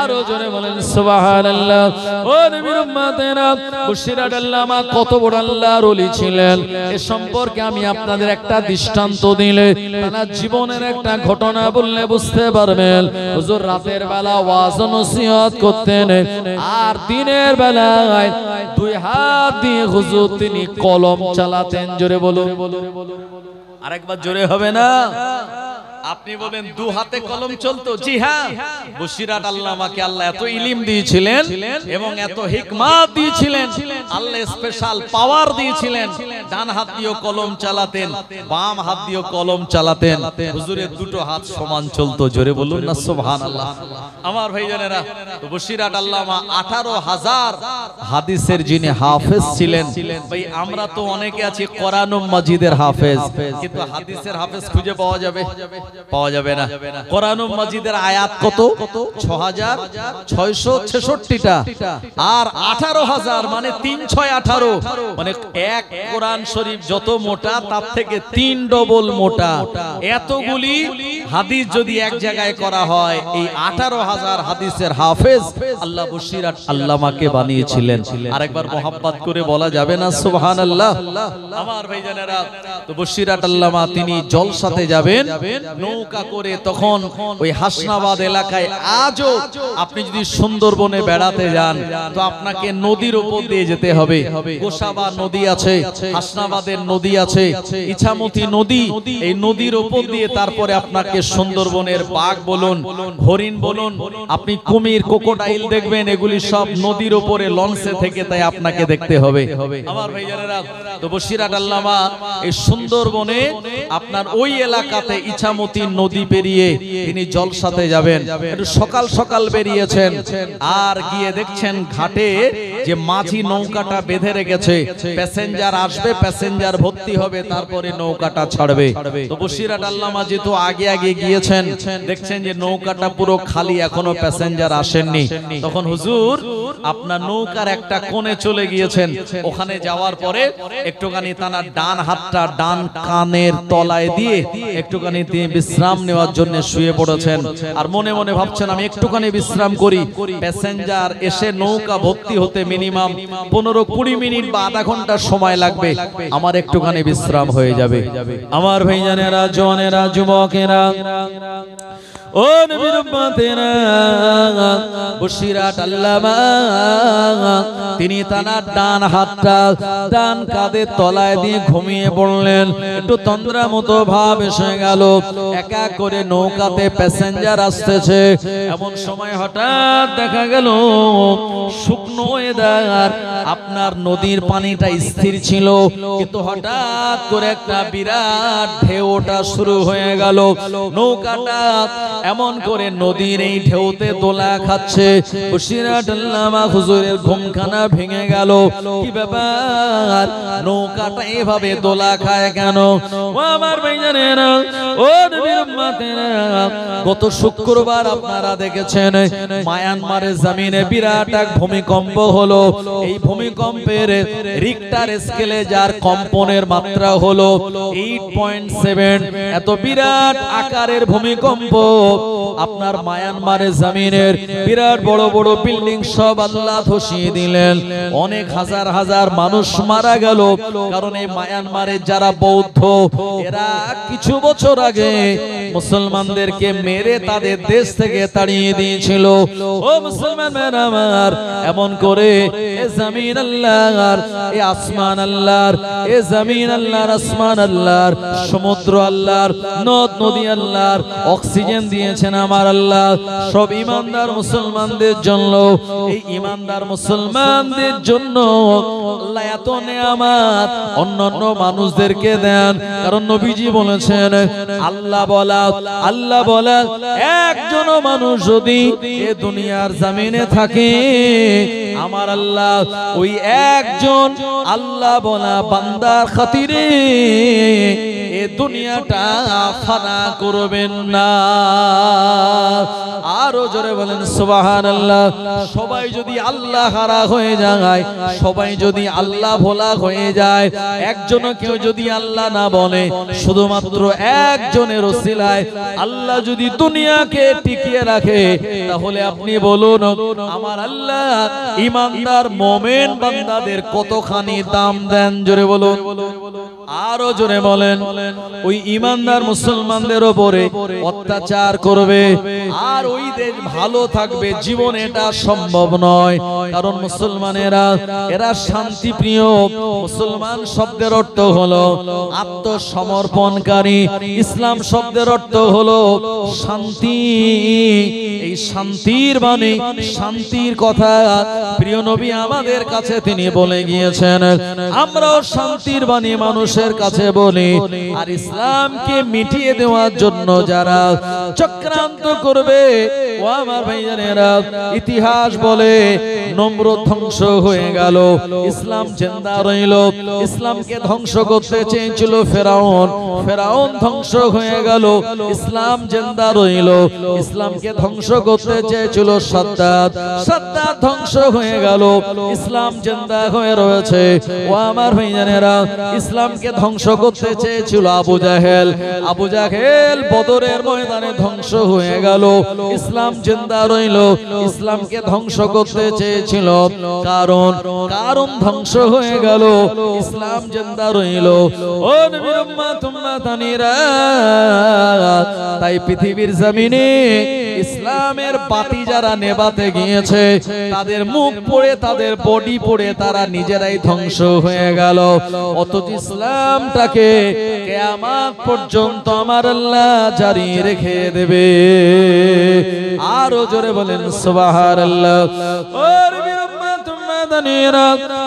আরো জোরে বলেন সুবহানাল্লাহ। ও নবীর উম্মতেরা বশিরাত আল্লামা কত বড় আল্লাহর ওলি ছিলেন এ সম্পর্কে আমি আপনাদের একটা দৃষ্টান্ত দিলে, তার জীবনের একটা ঘটনা বললে বুঝতে পারবেন। হুজুর রাতের বেলা ওয়াজ নসিহত করতেন, আর দিনের বেলায় দুই হাত দিয়ে হুজুর তিনি কলম চালাতেন। জোরে বলুন, আরেকবার জোরে হবে না? আপনি বলেন দু হাতে কলম চলতো। জি হ্যাঁ, বশিরাত আল্লামাকে আল্লাহ এত ইলম দিয়েছিলেন এবং এত হিকমত দিয়েছিলেন, আল্লাহ স্পেশাল পাওয়ার দিয়েছিলেন। ডান হাত দিয়ে কলম চালাতেন, বাম হাত দিয়ে কলম চালাতেন, হুজুরের দুটো হাত সমান চলতো। জোরে বলুন না সুবহানাল্লাহ। আমার ভাইজানেরা, তো বশিরাত আল্লামা 18,000 হাদিসের যিনি হাফেজ ছিলেন। ভাই আমরা তো অনেকে আছি কোরআন মাজিদের হাফেজ, কিন্তু হাদিসের হাফেজ খুঁজে পাওয়া যাবে? পাওয়া যাবে না। কোরআন মাজিদের আয়াত কত? 6,666টা, আর 18,000 মানে 3 6 18, মানে এক কোরআন শরীফ যত মোটা তার থেকে 3 ডবল মোটা। এতগুলি হাদিস যদি এক জায়গায় করা হয়, এই 18,000 হাদিসের হাফেজ আল্লাহ বসিরাট আল্লামাকে বানিয়েছিলেন। আরেকবার মোহাব্বত করে বলা যাবে না সুবহানাল্লাহ? আমার ভাইজানেরা, তো বসিরাট আল্লামা তিনি জলসাতে যাবেন নৌকা করে। তখন ওই হাসনাবাদ এলাকায়, আজও আপনি যদি সুন্দরবনে বেড়াতে যান তো আপনাকে নদীর উপর দিয়ে যেতে হবে। গোসাবা নদী আছে, হাসনাবাদের নদী আছে, ইছামতি নদী, এই নদীর উপর দিয়ে তারপরে আপনাকে সুন্দরবনের বাঘ বলুন, হরিণ বলুন, আপনি কুমির, ক্রোকোডাইল দেখবেন, এগুলি সব নদীর উপরে লঞ্চে থেকে, তাই আপনাকে দেখতে হবে। আমার ভাইজানেরা, তো বসিরাট আল্লামা এই সুন্দরবনে আপনার ওই এলাকাতে ইছামতি নদী পেরিয়ে তিনি জলসাতে যাবেন। একটু সকাল সকাল বেরিয়েছেন, আর গিয়ে দেখছেন ঘাটে যে মাঝি নৌকাটা বেঁধে রেখেছে, প্যাসেঞ্জার আসবে, প্যাসেঞ্জার ভর্তি হবে, তারপরে নৌকাটা ছাড়বে। তো বসিরাট আল্লামা যেহেতু আগে আগে গিয়েছেন, দেখছেন যে নৌকাটা পুরো খালি, এখনো প্যাসেঞ্জার আসেননি। তখন হুজুর আপনার নৌকার একটা কোণে চলে গিয়েছেন। ওখানে যাওয়ার পরে একটুখানি তার ডান হাতটা ডান কানের তলায় দিয়ে একটুখানি দিয়ে বিশ্রাম নেওয়ার জন্য শুয়ে পড়েছেন। আর মনে মনে ভাবছেন আমি একটুখানি বিশ্রাম করি, প্যাসেঞ্জার এসে নৌকা ভর্তি হতে মিনিমাম 15-20 মিনিট বা আধা ঘন্টা সময় লাগবে, আমার একটুখানি বিশ্রাম হয়ে যাবে। আমার ভাইজানেরা, জওয়ানেরা, যুবকেরা, ও নবীর উম্মতেরা, বসিরাট আল্লামা তিনি তার ডান হাতটা ডান কাঁধের তলায় দিয়ে ঘুমিয়ে পড়লেন। একটু তন্দ্রা মতো ভাব এসে গেল, এক এক করে নৌকাতে প্যাসেঞ্জার আসতেছে। এমন সময় হঠাৎ দেখা গেল শুকনো ওয়েদার, আপনার নদীর পানিটা স্থির ছিল, কিন্তু হঠাৎ করে একটা বিরাট ঢেউ ওঠা শুরু হয়ে গেল। নৌকাটা এমন করে নদীর এই ঢেউতে দোলা খাচ্ছে। বসিরাট আল্লামা হুজুরের ঘুমখানা ভেঙে গেল। কি ব্যাপার, নৌকাটা এভাবে দোলা খায় কেন? ও আমার ভাইজানেরা, ও নবীর উম্মতেরা, গত শুক্রবার আপনারা দেখেছেন মায়ানমারের জমিনে বিরাট এক ভূমিকম্প হলো। এই ভূমিকম্পের রিক্টার স্কেলে যার কম্পনের মাত্রা হলো 8.7, এত বিরাট আকারের ভূমিকম্প আপনার মায়ানমারের জমিনের বিরাট বড় বড় বিল্ডিং সব আল্লাহ ধসিয়ে দিলেন। অনেক হাজার হাজার মানুষ মারা গেল, কারণ এই মায়ানমারের যারা বৌদ্ধ, এরা কিছু বছর আগে মুসলমানদেরকে মেরে তাদের দেশ থেকে তাড়িয়ে দিয়েছিল। ও মুসলমান আমার, এমন করে এ জমিন আল্লাহর, এ আসমান আল্লাহর, এ জমিন আল্লাহর, আসমান আল্লাহর, সমুদ্র আল্লাহর, নদ নদী আল্লাহর, অক্সিজেন দিয়েছেন আমার আল্লাহ সব ইমানদার মুসলমানদের জন্য। এই ইমানদার মুসলমানদের জন্য আল্লাহ এত নেয়ামত অন্যান্য মানুষদেরকে দেন, কারণ নবীজি বলেছেন আল্লাহ বলা একজন মানুষ যদি এ দুনিয়ার জমিনে থাকে, আমার আল্লাহ ওই একজন আল্লাহ বলা বান্দার খাতিরে এ দুনিয়াটা ফানা করবেন না। আরো জোরে বলেন সুবহানাল্লাহ। সবাই যদি আল্লাহ হারা হয়ে যায়, সবাই যদি আল্লাহ ভোলা হয়ে যায়, একজনও কেউ যদি আল্লাহ না বলে, শুধুমাত্র একজনের ওসিলায় আল্লাহ যদি দুনিয়াকে টিকিয়ে রাখে, তাহলে আপনি বলুন আমার আল্লাহ ইমানদার মুমিন বান্দাদের কতখানি দাম দেন। জোরে বলুন, আরো জোরে বলেন। ওই ইমানদার মুসলমানদের উপরে অত্যাচার করবে আর ওই দেশ ভালো থাকবে, জীবন এটা সম্ভব নয়। কারণ মুসলমানেরা এরা শান্তি প্রিয়। মুসলমান শব্দের অর্থ হলো আত্মসমর্পণকারী, ইসলাম শব্দের অর্থ হলো শান্তি। এই শান্তির বাণী, শান্তির কথা প্রিয় নবী আমাদের কাছে তিনি বলে গিয়েছেন। আমরাও শান্তির বাণী মানুষের কাছে বলি। আর ইসলামকে মিটিয়ে দেওয়ার জন্য যারা চক্রান্ত করবে, ও আমার ভাইজানেরা, ইতিহাস বলে নমরুদ ধ্বংস হয়ে গেল, ইসলাম জিন্দা রইল। ইসলামকে ধ্বংস করতে চেয়েছিল ফেরাউন, ফেরাউন ধ্বংস হয়ে গেল, ইসলাম জিন্দা রইল। ইসলামকে ধ্বংস করতে চেয়েছিল সাদ্দাত, সাদ্দাত ধ্বংস হয়ে গেল, ইসলাম জিন্দা হয়ে রয়েছে। ও আমার ভাইজানেরা, ইসলামকে ধ্বংস করতে চেয়েছিল হয়েছিল আবু জাহেল। আবু জাহেল বদরের ময়দানে ধ্বংস হয়ে গেল, ইসলাম জিন্দা রইল। ইসলামকে ধ্বংস করতে চেয়েছিল, কারণ ধ্বংস হয়ে গেল, ইসলাম জিন্দা রইল। ও নবীর উম্মত উম্মতানিরা, তাই পৃথিবীর জমিনে ইসলামের বাতি যারা নেভাতে গিয়েছে, তাদের মুখ পড়ে, তাদের বডি পড়ে তারা নিজেরাই ধ্বংস হয়ে গেল। অথচ ইসলামটাকে কিয়ামত পর্যন্ত আমার আল্লাহ জারি রেখে দেবে। আরো জোরে বলেন সুবহানাল্লাহ।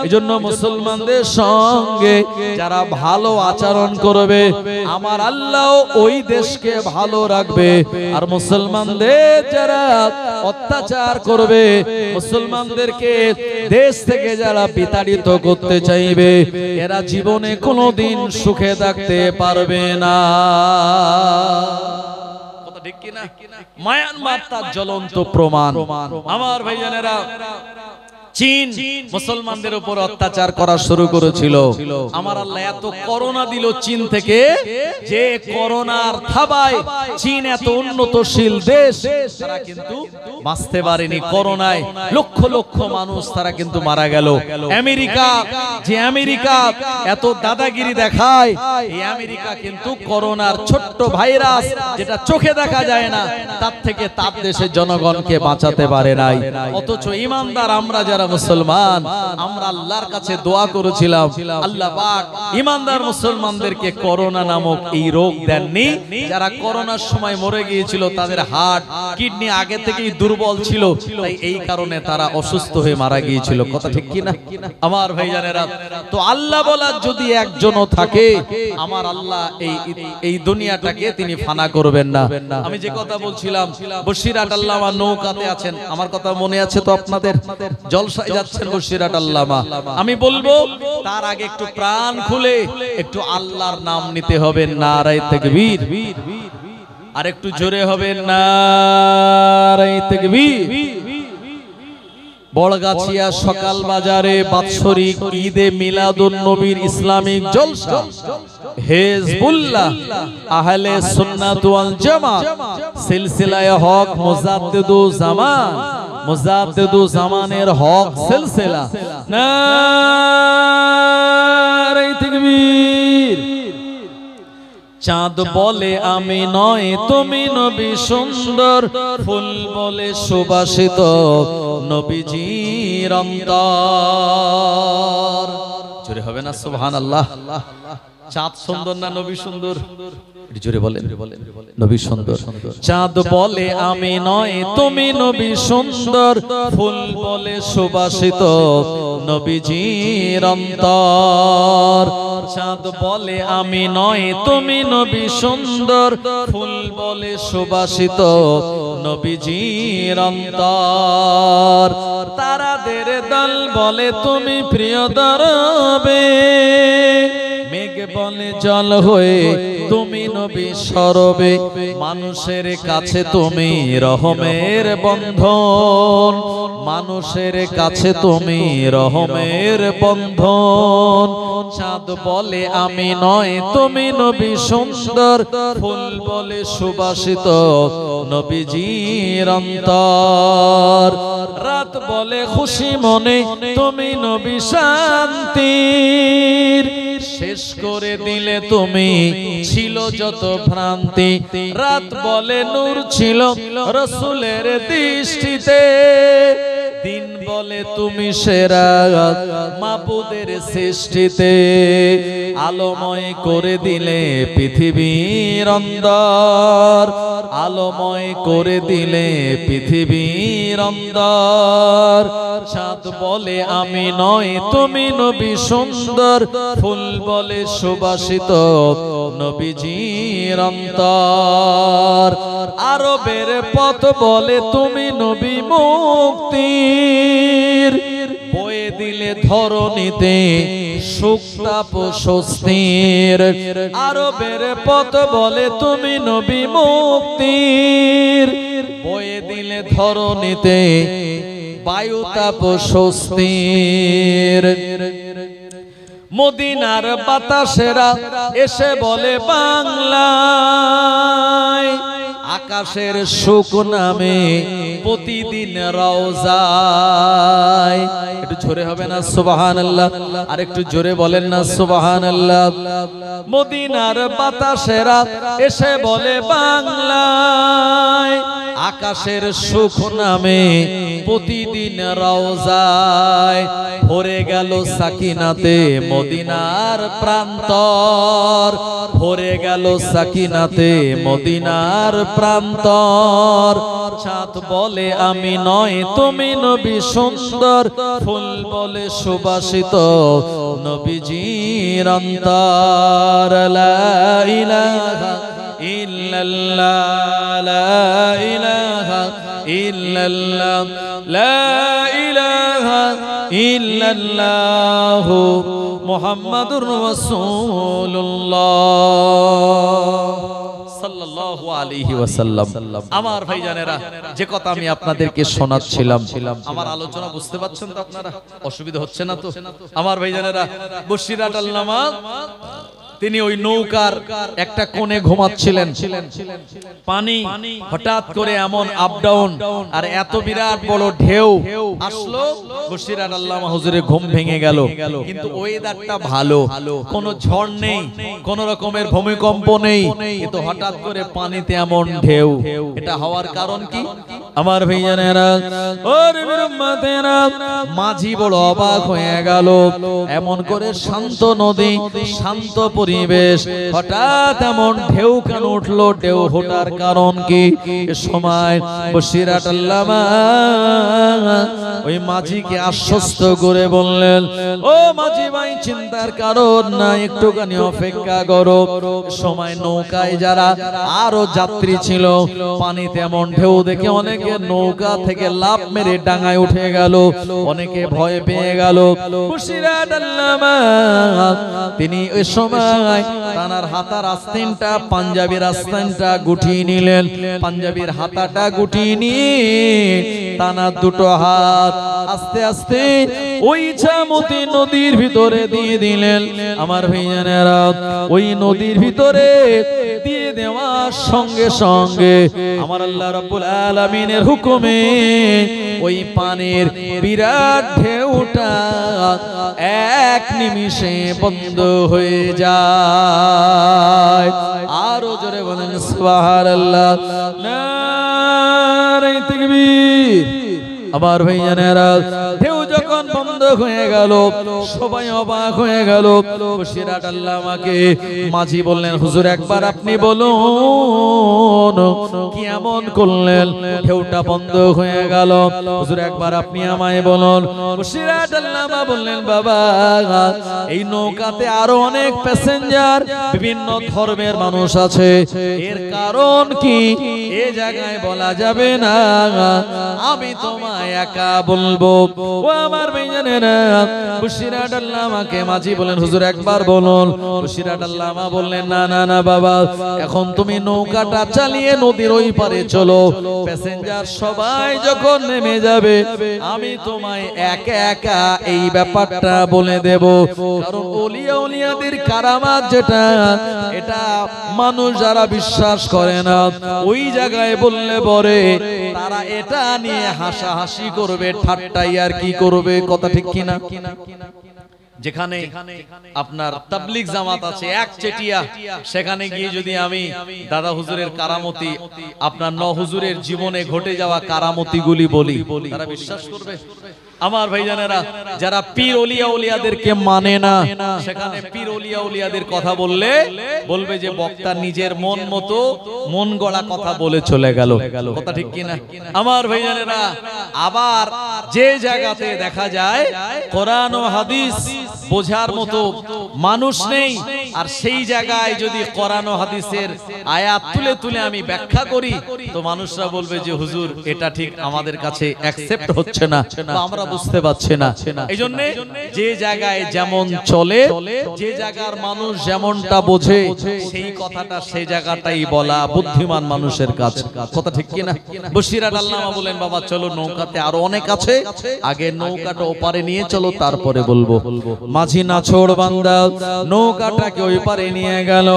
এজন্য মুসলমানদের সঙ্গে যারা ভালো আচরণ করবে, আমার আল্লাহ ওই দেশকে ভালো রাখবে। আর মুসলমানদের যারা অত্যাচার করবে, মুসলমানদেরকে দেশ থেকে যারা বিতাড়িত করতে চাইবে, এরা জীবনে কোনোদিন সুখে থাকতে পারবে না। কথা ঠিক কি না? মায়ানমার তার জ্বলন্ত প্রমাণ। আমার ভাইজানেরা, চীন মুসলমানদের উপর অত্যাচার করা শুরু করেছিল। আমার আল্লাহ এত করোনা দিল চীন থেকে, যে করোনার থাবায় চীন এত উন্নতশীল দেশ, তারা কিন্তু বাঁচতে পারেনি। করোনায় লক্ষ লক্ষ মানুষ তারা কিন্তু মারা গেল। আমেরিকা, যে আমেরিকা এত দাদাগিরি দেখায়, এই আমেরিকা কিন্তু করোনার ছোট্ট ভাইরাস যেটা চোখে দেখা যায় না, তার থেকে তার দেশের জনগণকে বাঁচাতে পারে নাই। অথচ ইমানদার আমরা যারা মুসলমান, আমরা আল্লাহর কাছে দোয়া করেছিলাম, আল্লাহ পাক ইমানদার মুসলমানদেরকে করোনা নামক এই রোগ দেননি। যারা করোনার সময় মরে গিয়েছিল, তাদের হার্ট কিডনি আগে থেকেই দুর্বল ছিল, তাই এই কারণে তারা অসুস্থ হয়ে মারা গিয়েছিল। কথা ঠিক কি না আমার ভাইজানেরা? তো আল্লাহ বলার যদি একজনও থাকে, আমার আল্লাহ এই দুনিয়াটাকে তিনি ফানা করবেন না। আমি যে কথা বলছিলাম, বসিরাট আল্লামা নৌকাতে আছেন, আমার কথা মনে আছে তো আপনাদের? জলসায় যাচ্ছেন বসিরাট আল্লামা। আমি বলবো তার আগে একটু প্রাণ খুলে একটু আল্লাহর নাম নিতে হবে। নারায়ে তাকবীর। আর একটু জোরে হবে নারায়ে তাকবীর। বড়গাছিয়া সকাল বাজারে বাৎসরিক ঈদে মিলাদুন নবীর ইসলামিক জলসা, হিজবুল্লাহ আহলে সুন্নাত ওয়াল জামাত সিলসিলায়ে হক মুজাদ্দিদু জামানের হক সিলসিলা। নারায়ে তাকবীর। চাঁদ বলে আমি নয় তুমি নবী সুন্দর, ফুল বলে সুবাসিত নবীজির অন্তর। জোরে হবে না সুবহানাল্লাহ? চাঁদ সুন্দর না নবী সুন্দর? জোরে বলেন, নবী সুন্দর। চাঁদ বলে আমি নয় তুমি নবী সুন্দর, ফুল বলে সুবাসিত নবীজির অন্তর। চাঁদ বলে আমি নয় তুমি নবী সুন্দর, ফুল বলে সুবাসিত নবীজির অন্তর। তারাদের দল বলে তুমি প্রিয় দরবে, মেঘ বলে জল হয়ে তুমি নবী সরবে, মানুষের কাছে তুমি রহমের বন্ধন, মানুষের কাছে তুমি রহমের বন্ধন। চাঁদ বলে আমি নয় তুমি নবী সুন্দর, ফুল বলে সুবাসিত নবীজির অন্তর। রাত বলে খুশি মনে তুমি নবী শান্তির, শেষ করে দিলে তুমি ছিল যত ভ্রান্তি। রাত বলে নূর ছিল রাসূলের দৃষ্টিতে, দিন বলে তুমি সেরা মাবুদের সৃষ্টিতে। আলোময় করে দিলে পৃথিবীর অন্দর, আলোময় করে দিলে পৃথিবীর অন্দর। চাঁদ বলে আমি নয় তুমি নবী সুন্দর, ফুল বলে সুবাসিত নবীজির অন্তর। আরবের পথ বলে তুমি নবী মুক্তির, বয়ে দিলে ধরণীতে সুখ তাপ স্বস্তির। আরবের পথ বলে তুমি নবী মুক্তির, বয়ে দিলে ধরণীতে বায়ু তাপ স্বস্তির। মদিনার বাতাসেরা এসে বলে বাংলায়, আকাশের সুখ নামে প্রতিদিন রওজায়। একটু জোরে হবে না সুবহানাল্লাহ? আর একটু জোরে বলেন না সুবহানাল্লাহ? মদিনার বাতাসেরা এসে বলে বাংলায়, আকাশের সুখ নামে প্রতিদিন রওজায়। ভরে গেল সাকিনাতে মদিনার প্রান্তর, ভরে গেল সাকিনাতে মদিনার প্রান্তর। চাঁদ বলে আমি নয় তুমি নবী সুন্দর, ফুল বলে সুবাসিত নবীজির অন্তর। লা ইলাহা ইল্লাল্লাহ, লা ইলাহা ইল্লাল্লাহ, লা ইলাহা ইল্লাল্লাহ মুহাম্মাদুর রাসূলুল্লাহ সাল্লাল্লাহু আলাইহি ওয়াসাল্লাম। আমার ভাইজানেরা, যে কথা আমি আপনাদেরকে শোনাচ্ছিলাম, আমার আলোচনা বুঝতে পারছেন তো আপনারা? অসুবিধা হচ্ছে না তো? আমার ভাইজানেরা, বসিরাট আল্লামা তিনি ওই নৌকার একটা কোণে ঘুমাচ্ছিলেন। পানি হঠাৎ করে এমন আপ ডাউন আর এত বিরাট বড় ঢেউ আসলো, বসিরাট আল্লামা হুজুরের ঘুম ভেঙে গেল। কিন্তু ওয়েদারটা ভালো, কোনো ঝড় নেই, কোন রকমের ভূমিকম্প নেই, কিন্তু হঠাৎ করে পানিতে এমন ঢেউ। এটা হওয়ার কারণ কি? আমার ভাইজানেরা, ওরে বিরম্মাতেরা, মাঝি বড় অবাক হয়ে গেল। এমন করে শান্ত নদী, শান্ত পরিবেশ, হঠাৎ এমন ঢেউ কেন উঠলো? ঢেউ ওঠার কারণ কি? এ সময় বসিরাট আল্লামা ওই মাঝিকে আশ্বস্ত করে বললেন, ও মাঝি ভাই, চিন্তার কারণ না, একটুখানি অপেক্ষা করো। সময় নৌকায় যারা আরো যাত্রী ছিল, পানিতে এমন ঢেউ দেখে অনেকে নৌকা থেকে লাফ মেরে ডাঙায় উঠে গেল, অনেকে ভয় পেয়ে গেল। বসিরাট আল্লামা তিনি ওই সময় তানার হাতার আস্তিনটা, পাঞ্জাবির আস্তিনটা গুটিয়ে নিলেন। পাঞ্জাবির হাতাটা গুটিয়ে নিয়ে তানার দুটো হাত আস্তে আস্তে ওই ইছামতি নদীর ভিতরে দিয়ে দিলেন। আমার ভাইজানেরা, ওই নদীর ভিতরে দিয়ে দেওয়ার সঙ্গে সঙ্গে আমার আল্লাহ রাব্বুল আলামিনের হুকুমে ওই পানির বিরাট ঢেউটা এক নিমিষে বন্ধ হয়ে যায়। আরো জোরে বলেন সুবহানাল্লাহ, নারে তাকবীর। আমার ভাইজানেরা, ঢেউ যখন বন্ধ হয়ে গেল, সবাই অবাক হয়ে গেল। বসিরাট আল্লামাকে মাঝি বললেন, হুজুর একবার আপনি বলুন কি এমন করলেন, ঢেউটা বন্ধ হয়ে গেল? হুজুর একবার আপনি আমায় বলুন। বসিরাট আল্লামা বললেন, বাবা, এই নৌকাতে আরো অনেক প্যাসেঞ্জার, বিভিন্ন ধর্মের মানুষ আছে, এর কারণ কি এ জায়গায় বলা যাবে না, আমি তোমায় একা বলবো। ও আমার ভাইজানেরা, বসিরাট আল্লামাকে মাঝি বলেন, হুজুর একবার বলুন। বসিরাট আল্লামা বললেন, না না না বাবা, এখন তুমি নৌকাটা চালিয়ে নদীর ওই পারে চলো, প্যাসেঞ্জার সবাই যখন নেমে যাবে আমি তোমায় একা একা এই ব্যাপারটা বলে দেব। কারণ ওলিয়া উলিয়াদের কারামাত যেটা, এটা মানুষ যারা বিশ্বাস করে না, ওই জায়গায় বললে পরে তারা এটা নিয়ে হাসাহাসি করবে, ঠাট্টাই আর কি করবে। কথা ঠিক কিনা? যেখানে আপনার তাবলীগ জামাত আছে একচেটিয়া, সেখানে গিয়ে যদি আমি দাদা হুজুরের কারামতি, আপনার ন হুজুরের জীবনে ঘটে যাওয়া কারামতিগুলি বলি, তারা বিশ্বাস করবে? আমার ভাইজানেরা, যারা পীর ওলিয়া উলিয়াদেরকে মানে না, সেখানে পীর ওলিয়া উলিয়াদের কথা বললে বলবে যে বক্তা নিজের মন মতো মন গড়া কথা বলে চলে গেল। কথা ঠিক কিনা? আমার ভাইজানেরা, আবার যে জায়গাতে দেখা যায় কোরআন ও হাদিস বোঝার মতো মানুষ নেই, আর সেই জায়গায় যদি কোরআন ও হাদিসের আয়াত তুলে তুলে আমি ব্যাখ্যা করি, তো মানুষরা বলবে যে হুজুর এটা ঠিক আমাদের কাছে অ্যাকসেপ্ট হচ্ছে না, আমরা বুঝতে পারছি না। এইজন্য যে জায়গায় যেমন চলে, যে জায়গার মানুষ যেমনটা বোঝে, সেই কথাটা সেই জায়গাটাই বলা বুদ্ধিমান মানুষের কাজ। কথা ঠিক কিনা? বসিরাট আল্লামা বলেন, বাবা চলো, নৌকাতে আরো অনেক আছে, আগে নৌকাটা ওপারে নিয়ে চলো, তারপরে বলবো। মাঝি নাছোড় বান্দা নৌকাটাকে ওই পারে নিয়ে গেল,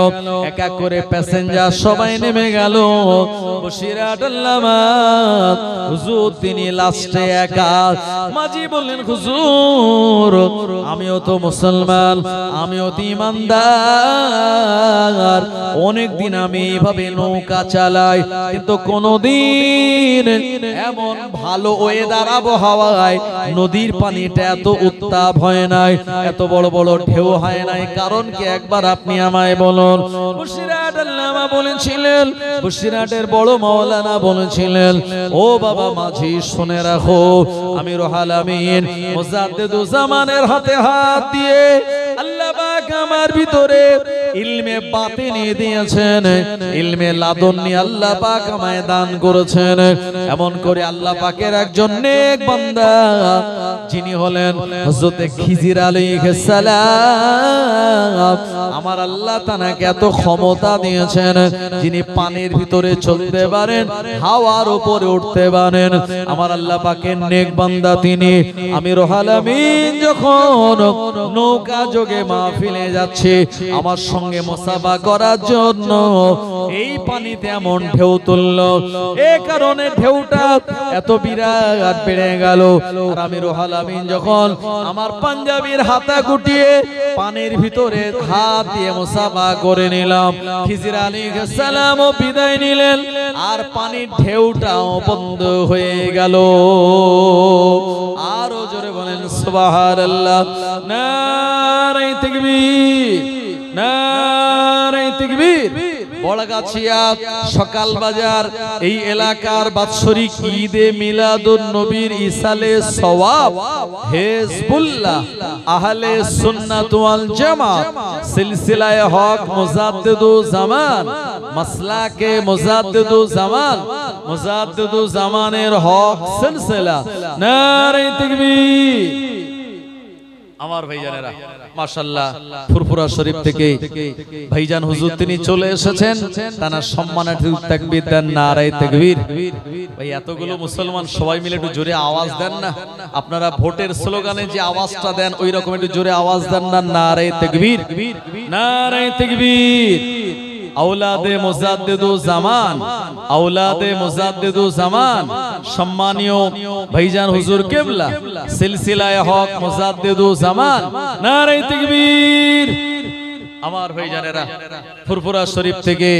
এক এক করে প্যাসেঞ্জার সবাই নেমে গেল। বসিরহাট আল্লামা হুজুর তিনি লাস্টে একা। মাঝি বললেন, হুজুর আমিও তো মুসলমান, আমিও তো ইমানদার, অনেকদিন আমি এইভাবে নৌকা চালাই, কিন্তু কোনদিন এমন ভালো ওয়েদার আবহাওয়ায় নদীর পানিটা এত উত্তাপ হয় নাই, এত বড় বড় ঢেউ হয় নাই, কারণ কি একবার আপনি আমায় বলুন। বসিরহাট আল্লামা বলেছিলেন, বসিরহাটের বড় মাওলানা বলেছিলেন, ও বাবা মাঝি শুনে রাখো, আমি রুহুল আমিন মুজাদ্দিদুজ জামানের হাতে হাত দিয়ে আল্লাহ পাক আমার ভিতরে ইলমে বাতিনি দিয়েছেন, ইলমে লাদুন্নি আল্লাহ পাক আমায় দান করেছেন। এমন করে আল্লাহ পাকের একজন নেক বান্দা যিনি হলেন হযরত খিজির আলাইহিস সালাম, আমার আল্লাহ তাআলাকে এত ক্ষমতা দিয়েছেন, যিনি পানির ভিতরে চলতে পারেন, হাওয়ার উপরে উঠতে পারেন। আমার আল্লাহ পাকের নেক বান্দা তিনি। আমি রুহুল আমিন যখন নৌকা যোগে মাহফিলে যাচ্ছে আমার সঙ্গে মুসাফা করার জন্য, এই পানিতে এমন ঢেউ তুলল, এই কারণে ঢেউটা এত বিরাট বেড়ে গেল। আর আমি রুহুল আমিন যখন আমার পাঞ্জাবির হাতা গুটিয়ে পানির ভিতরে হাত দিয়ে মুসাফা করে নিলাম, খিজির আলাইহিস সালামও বিদায় নিলেন, আর পানির ঢেউটাও বন্ধ হয়ে গেল। আরো জোরে বলেন সুবহানাল্লাহ। নারে তাকবীর, নারে তাকবীর। বড়গাছিয়া সকাল বাজার এই এলাকার বাৎসরিক ঈদে মিলাদুন নবীর ইসালে সওয়াব হিজবুল্লাহ আহলে সুন্নাত ওয়াল জামাত সিলসিলায়ে হক মুজাদ্দিদুজ জামান মাসলাকে মুজাদ্দিদুজ জামান মুজাদ্দিদুজ জামানের হক সিলসিলা। নারে তাকবীর। আমার ভাইজানেরা মাশাআল্লাহ ফুরফুরা শরীফ থেকে ভাইজান হুজুর তিনি চলে এসেছেন, তার সম্মানার্থে তাকবীর দেন, নারে তাকবীর। ভাই এতগুলো মুসলমান সবাই মিলে একটু জোরে আওয়াজ দেন না, আপনারা ভোটের স্লোগানে যে আওয়াজটা দেন ওই রকম একটু জোরে আওয়াজ দেন না, নারে তাকবীর, নারে তাকবীর। আওলাদে মুজাদ্দিদুজ জামান, আওলাদে মুজাদ্দিদুজ জামান সম্মানীয় ভাইজান হুজুর কিবলা সিলসিলায়ে হক মুজাদ্দিদুজ জামান, নারে তাকবীর। আমার ভাইজানেরা ফুরফুরা শরীফ থেকে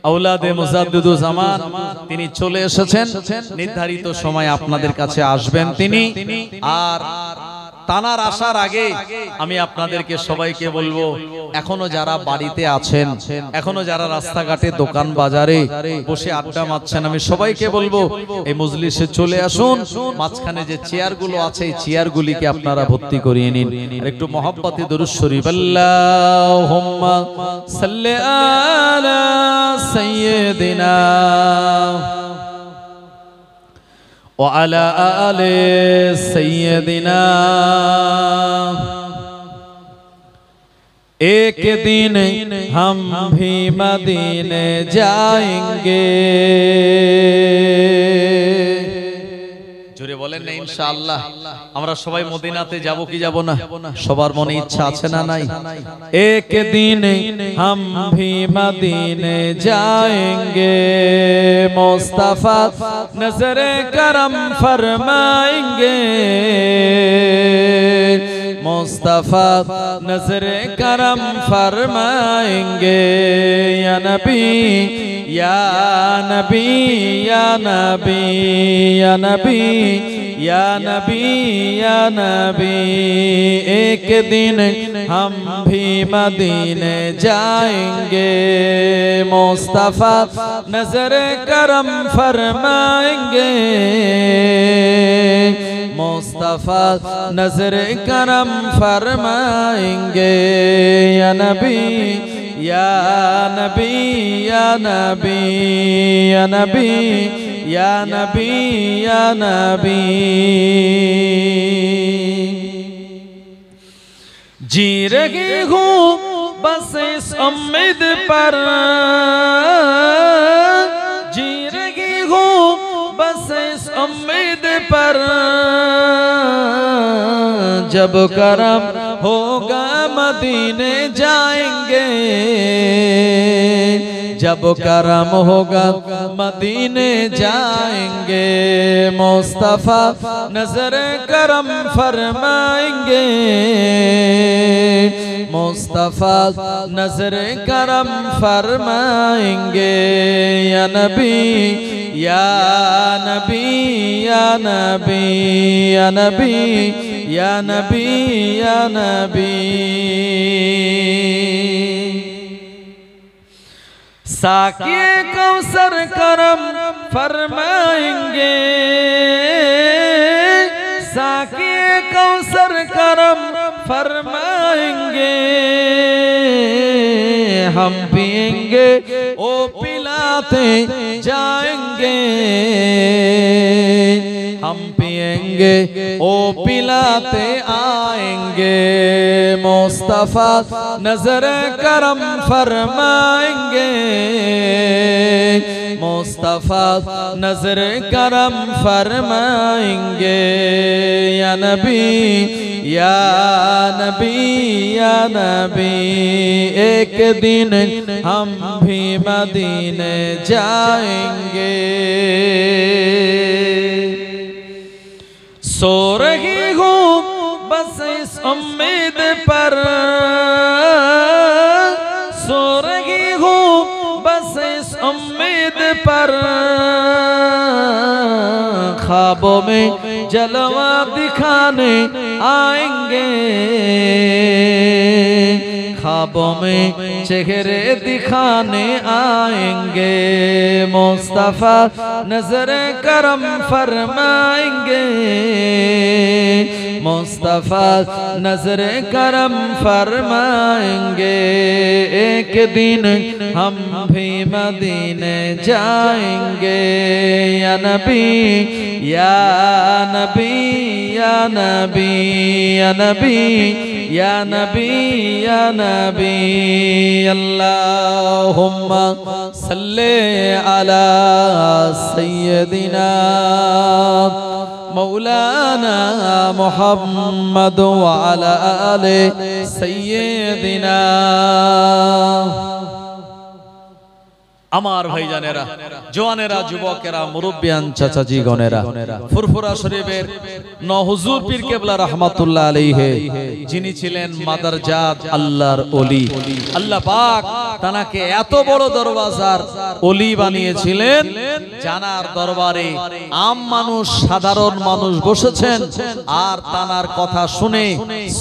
আওলাদে মুজাদ্দিদুজ জামান তিনি চলে এসেছেন, নির্ধারিত সময় আপনাদের কাছে আসবেন তিনি। আর তানার আসার আগে আমি আপনাদেরকে সবাইকে বলবো, এখনো যারা বাড়িতে আছেন, এখনো যারা রাস্তাঘাটে দোকান বাজারে বসে আড্ডা মারছেন, আমি সবাইকে বলবো এই মজলিসে চলে আসুন। মাঝখানে যে চেয়ারগুলো আছে এই চেয়ারগুলিকে আপনারা ভর্তি করিয়ে নিন। আর একটু মহব্বতে দরুদ শরীফ আল্লাহুম্মা সাল্লি আলা সাইয়্যিদিনা وعلى آل سيدنا। एक दिन हम भी मदीने जाएंगे। জোরে বলেন না ইনশাআল্লাহ। আমরা সবাই মদিনাতে যাব কি যাব না? সবার মনে ইচ্ছা আছে না নাই? एक दिन हम भी मदीने जाएंगे, मुस्तफा नजरे करम फरमाएंगे, मुस्तफा नजरे करम फरमाएंगे। या नबी या नबी या नबी या नबी या नबी या नबी। एक दिन हम भी मदीने जाएंगे, मुस्तफा नजर करम फरमाएंगे, मुस्तफा नजर करम फरमाएंगे। या नबी या नबी या नबी या नबी या नबी या नबी। जी रही हूँ बस इस उम्मीद पर, जी रही हूँ बस इस उम्मीद पर, जब करम होगा मदीने जाएंगे जब करम होगा मदीने जाएंगे मुस्तफा नजर करम फरमाएंगे मुस्तफा नजर करम फरमाएंगे या नबी या नबी या नबी या नबी या नबी या नबी साक़िए कौसर करम फरमाएंगे साक़िए कौसर करम फरमाएंगे हम पिएंगे ओ पिलाते जाएंगे हम पिएंगे ओ पिलाते आएंगे मुस्तफा नजर करम फरमाएंगे मुस्तफा नजर करम फरमाएंगे या नबी या नबी या नबी एक दिन हम भी मदीने जाएंगे सो रही हूँ बस इस उम्मीद पर सो रही हूँ बस इस उम्मीद पर ख्वाबों में जलवा दिखाने आएंगे ख्वाबों में चेहरे दिखाने आएंगे मुस्तफा नजर करम फरमाएंगे मुस्तफा नजर करम फरमाएंगे एक दिन हम भी मदीने जाएंगे या नबी या नबी या नबी या नबी या नबी या नबी अल्लाहुम्मा सल्ले अला सय्यदिना मौलाना मुहम्मद व अला आले सय्यदिना আমার ভাইজানেরা জওয়ানেরা যুবকেরা মুরব্বিয়ান চাচাজি গণেরা ফুরফুরা শরীফের নহুজুর পীর কেবলা রাহমাতুল্লাহ আলাইহি যিনি ছিলেন মাদারজাত আল্লাহর ওলি আল্লাহ পাক তানাকে এত বড় দরবাজার ওলি বানিয়েছিলেন জানার দরবারে আম মানুষ সাধারণ মানুষ বসেছেন আর তানার কথা শুনে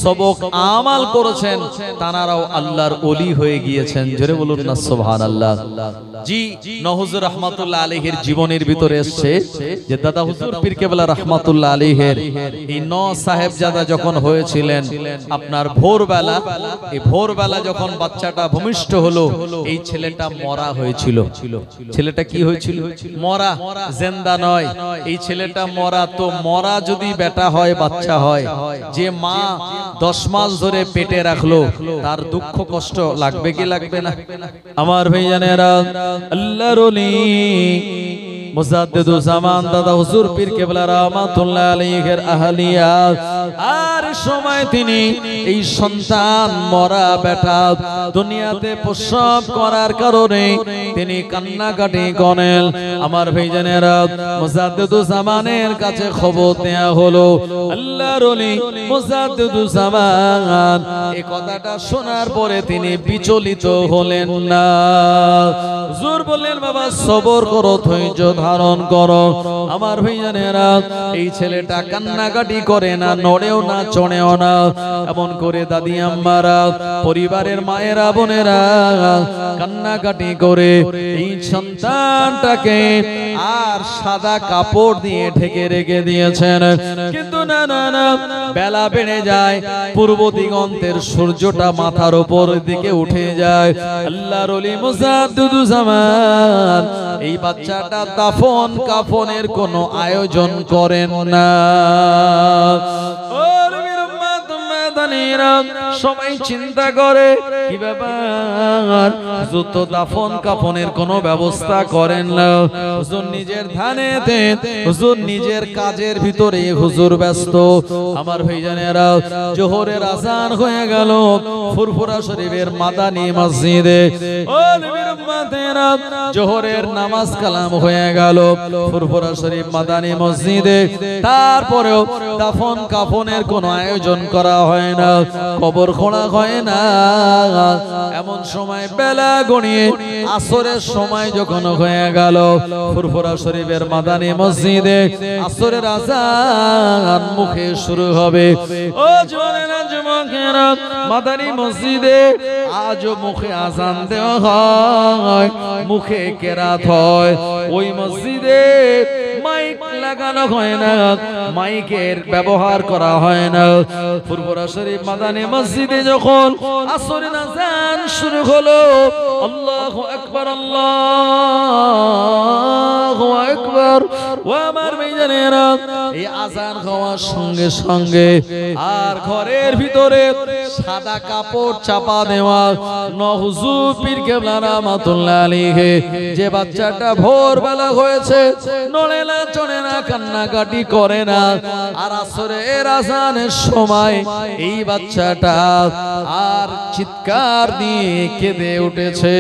সবক আমাল করেছেন তানারাও আল্লাহর ওলি হয়ে গিয়েছেন জোরে বলুন না সুবহানাল্লাহ জি নহুজুর রাহমাতুল্লাহ আলাইহির জীবনের ভিতরে এসেছে যে দাদা হুজুর পীর কেবলা রাহমাতুল্লাহ আলাইহির এই নও সাহেবজাদা যখন হয়েছিলেন আপনার ভোরবেলা এই ভোরবেলা যখন বাচ্চাটা ভূমিষ্ঠ হলো এই ছেলেটা মরা হয়েছিল ছেলেটা কি হয়েছিল মরা জিন্দা নয় এই ছেলেটা মরা তো মরা যদি বেটা হয় বাচ্চা হয় যে মা 10 মাস ধরে পেটে রাখলো তার দুঃখ কষ্ট লাগবে কি লাগবে না আমার ভাইজানেরা আল্লাহর ওলি মুজাদ্দিদুজ জামান দাদা হুজুর পীর কেবলা রাহমাতুল্লাহ আলাইহির আহলিয়া আর সময় তিনি এই সন্তান মরা বেটা দুনিয়াতে প্রসব করার কারণে তিনি কান্নাকাটি করেন আমার ভাইজানেরা মুজাদ্দিদুজ জামানের কাছে খবর দেয়া হলো আল্লাহর ওলি মুজাদ্দিদুজ জামান এই কথাটা শোনার পরে তিনি বিচলিত হলেন না হুজুর বললেন বাবা সবর করো ধৈর্য ধারণ করো আমার ভাইজানেরা এই ছেলেটা কান্নাকাটি করে না নড়েও না চড়েও না এমন করে দাদি আম্মারা পরিবারের মায়েরা বোনেরা কান্নাকাটি করে এই সন্তানটাকে আর সাদা কাপড় দিয়ে ঢেকে রেখে দিয়েছেন কিন্তু না না না বেলা বেড়ে যায় পূর্ব দিগন্তের সূর্যটা মাথার উপর দিকে উঠে যায় আল্লাহর ওলি মুজাদ্দিদুজ জামান এই বাচ্চাটা দাফন কাফনের কোনো আয়োজন করেন না সবাই চিন্তা করে কি ব্যাপার হুজুর তো দাফন কাফনের কোনো ব্যবস্থা করেন না হুজুর নিজের ধ্যানেতে হুজুর নিজের কাজের ভিতরে হুজুর ব্যস্ত আমার ভাইজানেরা জোহরের আজান হয়ে গেল ফুরফুরা শরীফের মাদানী মসজিদে ও নবীর উম্মতেরা জোহরের নামাজ কালাম হয়ে গেল ফুরফুরা শরীফ মাদানী মসজিদে তারপরেও দাফন কাফনের কোনো আয়োজন করা হয় না কবর খোঁড়া হয় না এমন সময় বেলা গড়িয়ে আসরের সময় যখন হয়ে গেল ফুরফুরা শরীফের মাদানী মসজিদে আসরের আজান মুখে শুরু হবে ও জওয়ানেরা যুবকেরা মাদানী মসজিদে আজও মুখে আজান দেওয়া হয় মুখে কেরাত হয় ওই মসজিদে মাইক লাগানো হয় না মাইকের ব্যবহার করা হয় না ফুরফুরা শরীফ মাদানী মসজিদে যখন আসরের আজান শুরু হলো আল্লাহু আকবার আল্লাহু আকবার ও আমার ভাইজানেরা এই আজান হওয়ার সঙ্গে সঙ্গে আর ঘরের ভিতরে সাদা কাপড় চাপা দেওয়া হুজুর পীর কেবলা রাহমাতুল্লাহ আলাইহি যে বাচ্চাটা ভোরবেলা হয়েছে নড়ে না চড়ে না কান্নাকাটি করে না আর আসরের আজানের সময় এই বাচ্চাটা আর চিৎকার দিয়ে কেঁদে উঠেছে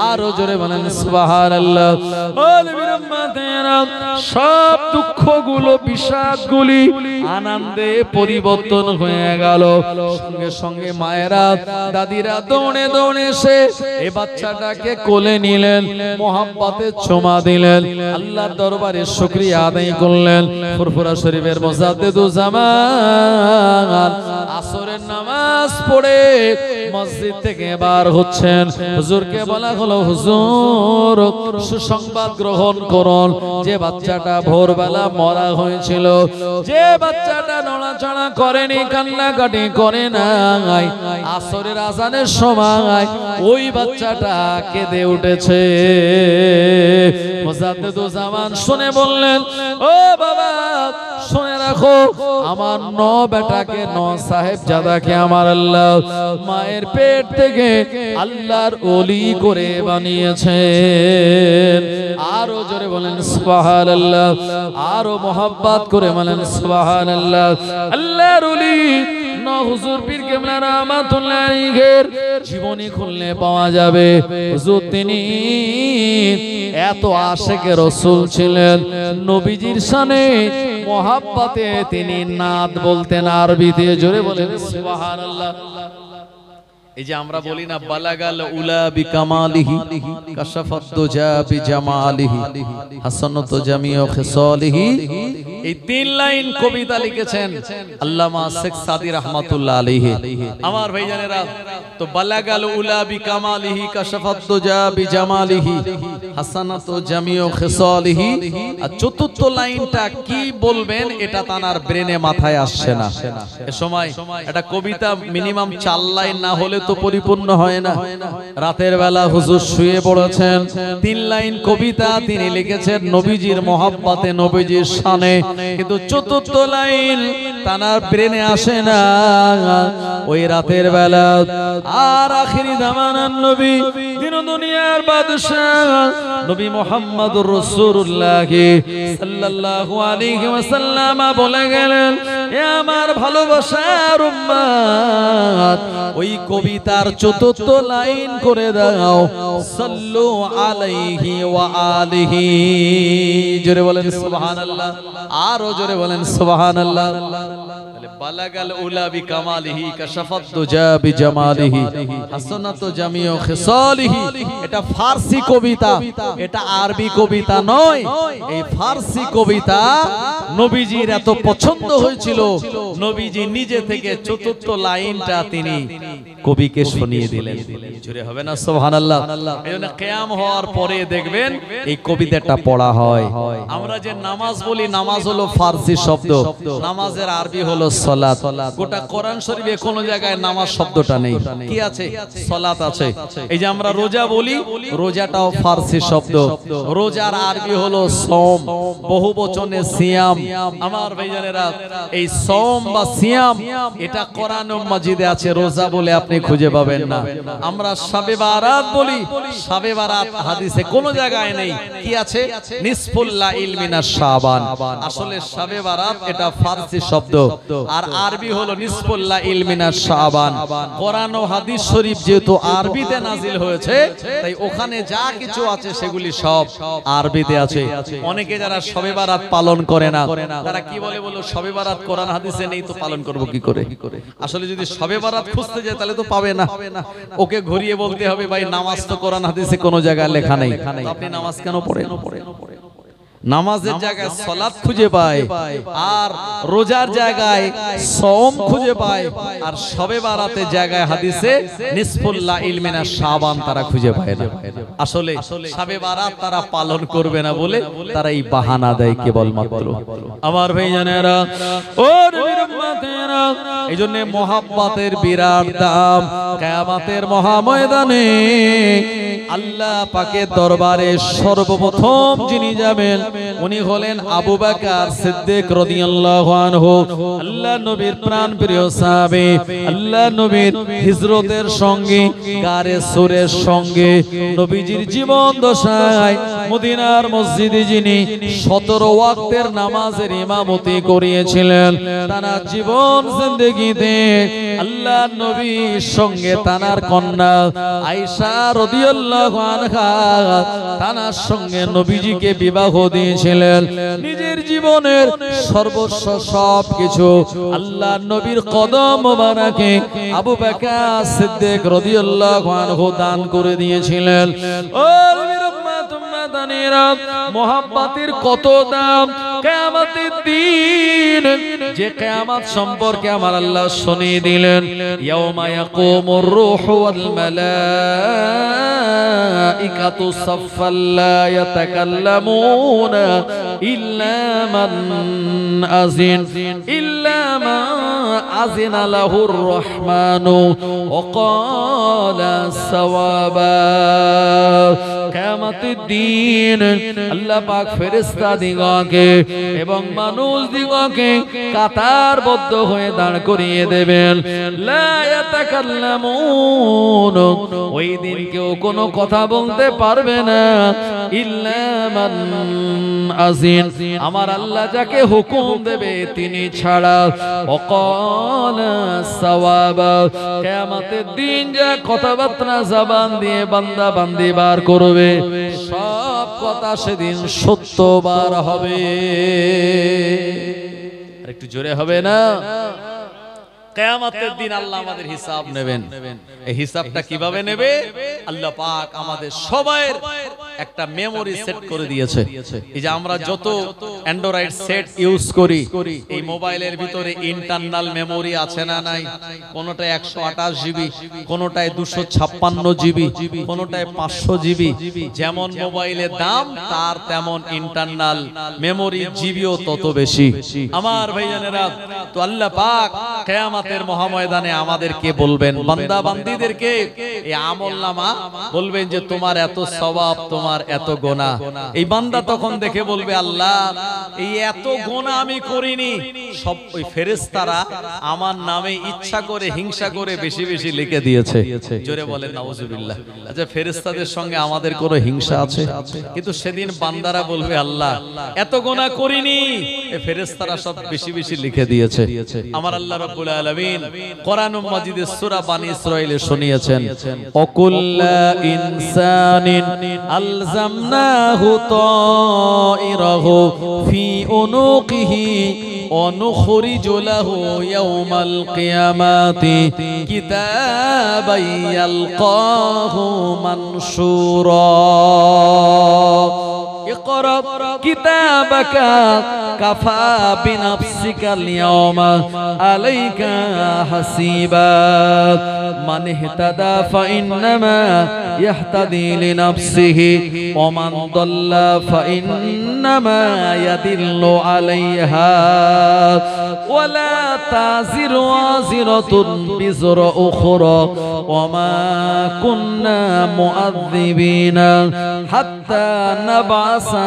আরো জোরে বলেন সুবহানাল্লাহ ও নবীর উম্মতেরা সব দুঃখগুলো বিষাদগুলি আনন্দে পরিবর্তন হয়ে গেল সঙ্গে সঙ্গে মায়েরা দাদিরা দৌড়ে দৌড়ে এসে এই বাচ্চাটাকে কোলে নিলেন মোহাব্বতে চুমা দিলেন আল্লাহর দরবারে শুকরিয়া আদায় করলেন ফুরফুরা শরীফের মুজাদ্দিদুজ্জামান আসরের নামাজ পড়ে মসজিদ থেকে বার হচ্ছেন হুজুরকে বলা হলো হুজুর সুসংবাদ গ্রহণ করুন যে বাচ্চাটা ভোরবেলা মরা হয়েছিল যে বাচ্চাটা নড়াচড়া করেনি কান্নাকাটি করে নাই আসরের আজানের সময় ওই বাচ্চাটা কেঁদে উঠেছে মুজাদ্দিদুজ্জামান শুনে বললেন ও বাবা শুনে রাখো আমার ন বেটাকে ন সাহেবজাদাকে আমার আল্লাহ মায়ের পেট থেকে আল্লাহর ওলি করে বানিয়েছেন আরো জোরে বলেন সুবহানাল্লাহ আরো মোহাব্বত করে বলেন সুবহানাল্লাহ আল্লাহর ওলি হুজুর পীর কেবলা রাহমাতুল্লাহ আলাইহির জীবনী খুললে পাওয়া যাবে হুজুর তিনি এত আশিকে রাসূল ছিলেন নবীজির শানে মোহাব্বতে তিনি নাত বলতেন আরবিতে জোরে বলেন সুবহানাল্লাহ এই যে আমরা বলি না বালাগাল উলা বিকামালিহি কাশাফাত দুজা বিজামালিহি হাসানাতু জামিউ খিসালিহি এই তিন লাইন কবিতা লিখেছেন আল্লামা শেখ সাদী রাহমাতুল্লাহ আলাইহি আমার ভাইজানেরা তো বালাগাল উলা বিকামালিহি কাশাফাত দুজা বিজামালিহি হাসানাতু জামিউ খিসালিহি আর চতুর্থ লাইনটা কি বলবেন এটা তার ব্রেনে মাথায় আসছে না এই সময় এটা কবিতা মিনিমাম 4 লাইন না হলে তো পরিপূর্ণ হয় না রাতের বেলা হুজুর শুয়ে পড়েছেন 3 লাইন কবিতা তিনি লিখেছেন নবীজির মোহাব্বতে নবীজির শানে কিন্তু চতুর্থ লাইন তার ব্রেনে আসে না ওই রাতের বেলা আর আখিরি জামানার নবী দিন দুনিয়ার বাদশা নবী মুহাম্মদুর রাসূলুল্লাহ সাল্লাল্লাহু আলাইহি ওয়াসাল্লাম বলে গেলেন এ আমার ভালোবাসার উম্মত ওই কবিতার চতুর্থ লাইন করে দাও সাল্লু আলাইহি ওয়া আলিহি জোরে বলেন সুবহানাল্লাহ আরো জোরে বলেন সুবহানাল্লাহ বালাগাল উলা বিকামালিহি কাশাফাত দুজা বিজামালিহি হাসানাতু জামিউ খিসালিহি এটা ফারসি কবিতা এটা আরবি কবিতা নয় এই ফারসি কবিতা নবীজির এত পছন্দ হয়েছিল নবীজি নিজে থেকে চতুর্থ লাইনটা তিনি কবিকে শুনিয়ে দিলেন জোরে হবে না সুবহানাল্লাহ এইজন্য কিয়াম হওয়ার পরে দেখবেন এই কবিতাটা পড়া হয় আমরা যে নামাজ বলি নামাজ হলো ফারসি শব্দ নামাজের আরবি হলো সালাত। গোটা কোরআন শরীফে কোনো জায়গায় নামাজ শব্দটা নেই, কি আছে? সালাত আছে। এই যে আমরা রোজা বলি, রোজাটাও ফারসি শব্দ, রোজার আরবি হলো সওম, বহুবচনে সিয়াম। আমার ভাইজানেরা, এই সওম বা সিয়াম এটা কোরআন মাজিদে আছে, রোজা বলে আপনি খুঁজে পাবেন না। আমরা শাবে বারাত বলি, শাবে বারাত হাদিসে কোনো জায়গায় নেই, কি আছে? নিসফুল লাইল মিনাশ শাবান। আসলে শাবে বারাত এটা ফারসি শব্দ, আর আরবি হলো নিসফুল লাইল মিনাশ শাবান। কোরআন ও হাদিস শরীফ যেহেতু আরবিতে নাজিল হয়েছে, তাই ওখানে যা কিছু আছে সেগুলি সব আরবিতে আছে। অনেকে যারা শবে বারাত পালন করে না, তারা কি বলে? বলো শবে বারাত কোরআন হাদিসে নেই, তো পালন করব কি করে? আসলে যদি শবে বারাত খুঁজতে যায় তাহলে তো পাবে না, ওকে ঘুরিয়ে বলতে হবে ভাই নামাজ তো কোরআন হাদিসে কোনো জায়গায় লেখা নেই, আপনি নামাজ কেন পড়েন? নামাজের জায়গায় সালাত খুঁজে পায়, আর রোজার জায়গায় সওম খুঁজে পায়, আর শবে বারাতের জায়গায় হাদিসে নিসফুল লাইল মিনাশ শাবান তারা খুঁজে পায় না। আসলে শবে বারাত তারা পালন করবে না বলে তারা এই বাহানা দেয় কেবলমাত্র। আমার ভাইজানেরা, ও নবীর উম্মতেরা, এইজন্য মুহাব্বতের বিরাট দাম। কিয়ামতের মহা ময়দানে আল্লাহ পাকের দরবারে সর্বপ্রথম যিনি যাবেন উনি হলেন আবু বকর সিদ্দিক রাদিয়াল্লাহু আনহু। আল্লাহ নবীর প্রাণ প্রিয় সাহাবী, আল্লাহ নবীর হিজরতের সঙ্গে, গারে সুরের সঙ্গে, নবীজির জীবন দশায় মদিনার মসজিদে যিনি 17 ওয়াক্তের নামাজের ইমামতি করিয়েছিলেন, তারা জীবন জিন্দেগিতে আল্লাহ নবীর সঙ্গে তানার কন্যা আয়েশা রাদিয়াল্লাহু আনহা তানার সঙ্গে নবীজিকে বিবাহ দিয়েছিলেন। নিজের জীবনের সর্বস্ব সবকিছু আল্লাহ নবীর কদম মোবারকে আবু বকর সিদ্দিক রাদিয়াল্লাহু আনহু দান করে দিয়েছিলেন। ও নবীর উম্মত উম্মতানিরা, মুহাব্বতের কত দাম! কিয়ামতের দিন, যে কিয়ামত সম্পর্কে আমার আল্লাহ শুনিয়ে দিলেন, ইয়াউমা ইয়াকুমুর রূহু ওয়াল মালাইকাতু সাফফান লা ইয়াতাকাল্লামুনা ইল্লা মান আযিনা লাহুর রাহমানু ওয়া ক্বালা সাওয়াবা। কিয়ামতের দিন আল্লাহ পাক ফেরেশতা দিগকে এবং মানুষ দিগকে কাতারবদ্ধ হয়ে দাঁড় করিয়ে দেবেন। লা ইয়াতাকাল্লামুন, ওই দিন কেউ কোনো কথা বলতে পারবে না, ইল্লা মান আযিন, আমার আল্লাহ যাকে হুকুম দেবে তিনি ছাড়া। ওয়াকালা সাওয়াবা, কিয়ামতের দিন যা কথাবার্তা জবান দিয়ে বান্দা বান্দি বার করবে, সব কথা সেদিন সত্য বার হবে। আর একটু জোরে হবে না? কিয়ামতের দিন আল্লাহ আমাদের হিসাব নেবেন। এই হিসাবটা কিভাবে নেবে? আল্লাহ পাক আমাদের সবার একটা মেমোরি সেট করে দিয়েছে। এই যে আমরা যত অ্যান্ড্রয়েড সেট ইউজ করি, এই মোবাইলের ভিতরে ইন্টারনাল মেমোরি আছে না নাই? কোনটায় 128 জিবি, কোনটায় 256 জিবি, কোনটায় 500 জিবি। যেমন মোবাইলের দাম তার তেমন ইন্টারনাল মেমোরি জিবিও তত বেশি। আমার ভাইজানেরা, তো আল্লাহ পাক কিয়ামতের মহাময়দানে আমাদেরকে বলবেন, বান্দা বান্দীদেরকে এই আমলনামা বলবেন যে তোমার এত সওয়াব, তোমার এত গুনাহ। এই বান্দা তখন দেখে বলবে, আল্লাহ এই এত গুনাহ আমি করিনি। সব ওই ফেরেশতারা আমার নামে ইচ্ছা করে হিংসা করে বেশি বেশি লিখে দিয়েছে। জোরে বলেন নাউজুবিল্লাহ। আচ্ছা, ফেরেশতাদের সঙ্গে আমাদের কোনো হিংসা আছে? কিন্তু সেদিন বান্দারা বলবে, আল্লাহ এত গুনাহ করিনি, এই ফেরেশতারা সব বেশি বেশি লিখে দিয়েছে। আমার আল্লাহ রাব্বুল আলামিন কোরআন মাজিদের সূরা বানী ইসরাঈলে শুনিয়েছেন, ওয়াকুল্লা ইনসানিন আলজামনাহু তাইরাহু ফি উনুকিহি ওয়া নুখরিজু লাহু ইয়াওমাল কিয়ামাতি কিতাবান ইয়ালকাহু মানশুরা। ইকরা কিতাবাকা কাফা বিনাফসিকাল ইয়াওমা আলাইকা হাসিবা মান ইহতাদা ফাইন্নামা ইয়াহতাদি লিনাফসিহি ওয়া মান দাল্লা ফাইন্নামা ইয়াদিল্লু আলাইহা ওয়া লা তাযিরু ওয়াজিরাতুন বিযরা উখরা ওয়া মা কুন্না মুআযযিবিনা হাত্তা নাবআসা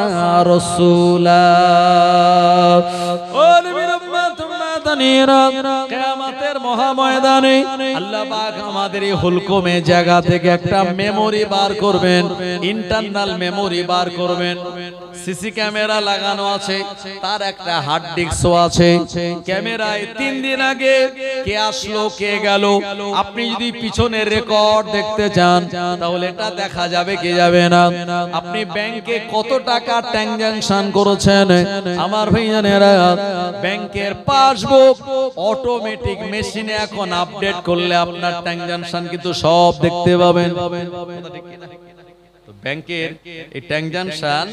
রাসূলা। ও নবীর উম্মত উম্মতানিরা, কিয়ামতের মহাময়দানে আল্লাহ পাক আমাদের এই হুলকুমে জায়গা থেকে একটা মেমোরি বার করবেন, ইন্টারনাল মেমোরি বার করবেন। সিসি ক্যামেরা লাগানো আছে, তার একটা হার্ড ডিস্কও আছে। ক্যামেরায় 3 দিন আগে কে আসলো কে গেল, আপনি যদি পিছনের রেকর্ড দেখতে চান তাহলে এটা দেখা যাবে কি যাবে না। আপনি ব্যাংকে কত টাকা ট্রানজাকশন করেছেন, আমার ভাইজানেরা, ব্যাংকের পাসবুক অটোমেটিক মেশিনে এখন আপডেট করলে আপনার ট্রানজাকশন কিন্তু সব দেখতে পাবেন। ব্যাংকের এই ট্রানজাকশন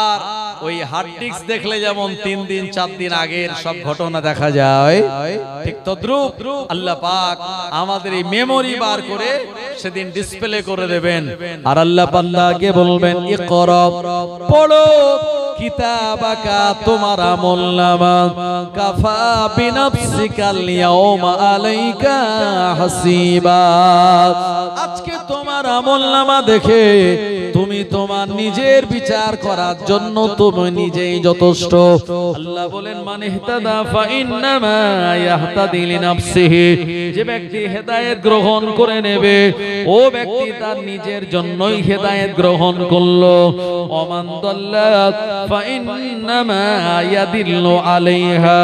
আর ওই হার্ড ডিস্ক দেখলে যেমন 3 দিন 4 দিন আগের সব ঘটনা দেখা যায়, ঠিক তদ্রূপ আল্লাহ পাক আমাদের এই মেমোরি বার করে সেদিন ডিসপ্লে করে দেবেন। আর আল্লাহ বান্দাকে বলবেন ইকরা, পড়ো কিতাবাকা, তোমার আমলনামা, কাফা বিনাফসিকাল ইয়াওমা আলাইকা হাসিবা। আজকে তোমার আমলনামা দেখে তুমি তোমার নিজের বিচার করার জন্য তুমি নিজেই যথেষ্ট। আল্লাহ বলেন মান ইহতাদা ফাইন্নামা ইয়াহতাদি লিনাফসিহি, যে ব্যক্তি হেদায়েত গ্রহণ করে নেবে ও ব্যক্তি তার নিজের জন্যই হেদায়েত গ্রহণ করলো। ওয়া মান দাল্লা ফাইন্নামা ইয়াদিল্লু আলাইহা,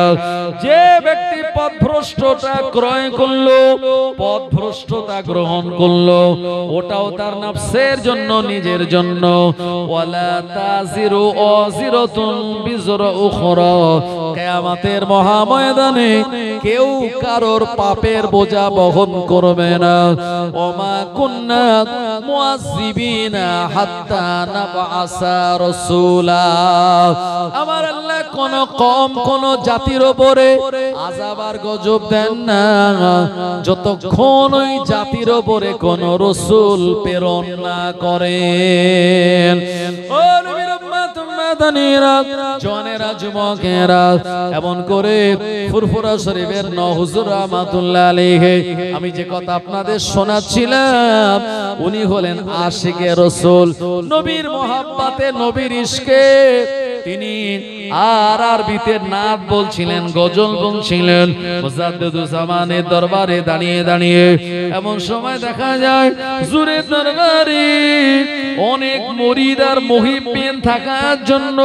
যে ব্যক্তি পথভ্রষ্টতা ক্রয় করলো, পথভ্রষ্টতা গ্রহণ করলো, ওটাও তার নফসের জন্য, নিজের জন্য। ওয়ালা তাযিরু ওয়াজিরাতুন বিযরা উখরা, কিয়ামতের মহাময়দানে কেউ কারোর পাপের বোঝা বহন করবে না। ওমা কুন্না মুআযযিবিনা হাত্তা নাবআসা রাসূলা, আমার আল্লাহ কোন কম কোন জাতির উপরে আযাব আর গজব দেন না যতক্ষণ ওই জাতির উপরে কোন রাসূল প্রেরণ না করেন। ও নবীর উম্মত উম্মতানিরা, জওয়ানেরা, যুবকেরা, এমন করে ফুরফুরা শরীফের হুজুর রাহমাতুল্লাহ আলাইহি আমি যে কথা আপনাদের শোনাচ্ছিলাম, উনি হলেন আশিকে রাসূল। নবীর মহব্বতে, নবীর ইশকে তিনি আর আরবিতে নাত বলছিলেন, গজল বলছিলেন। মুজাদ্দিদুজ্জামানের দরবারে দাঁড়িয়ে দাঁড়িয়ে এমন সময় দেখা যায় হুজুরের দরবারে অনেক মুরিদ আর মুহিব্বিন থাকার জন্য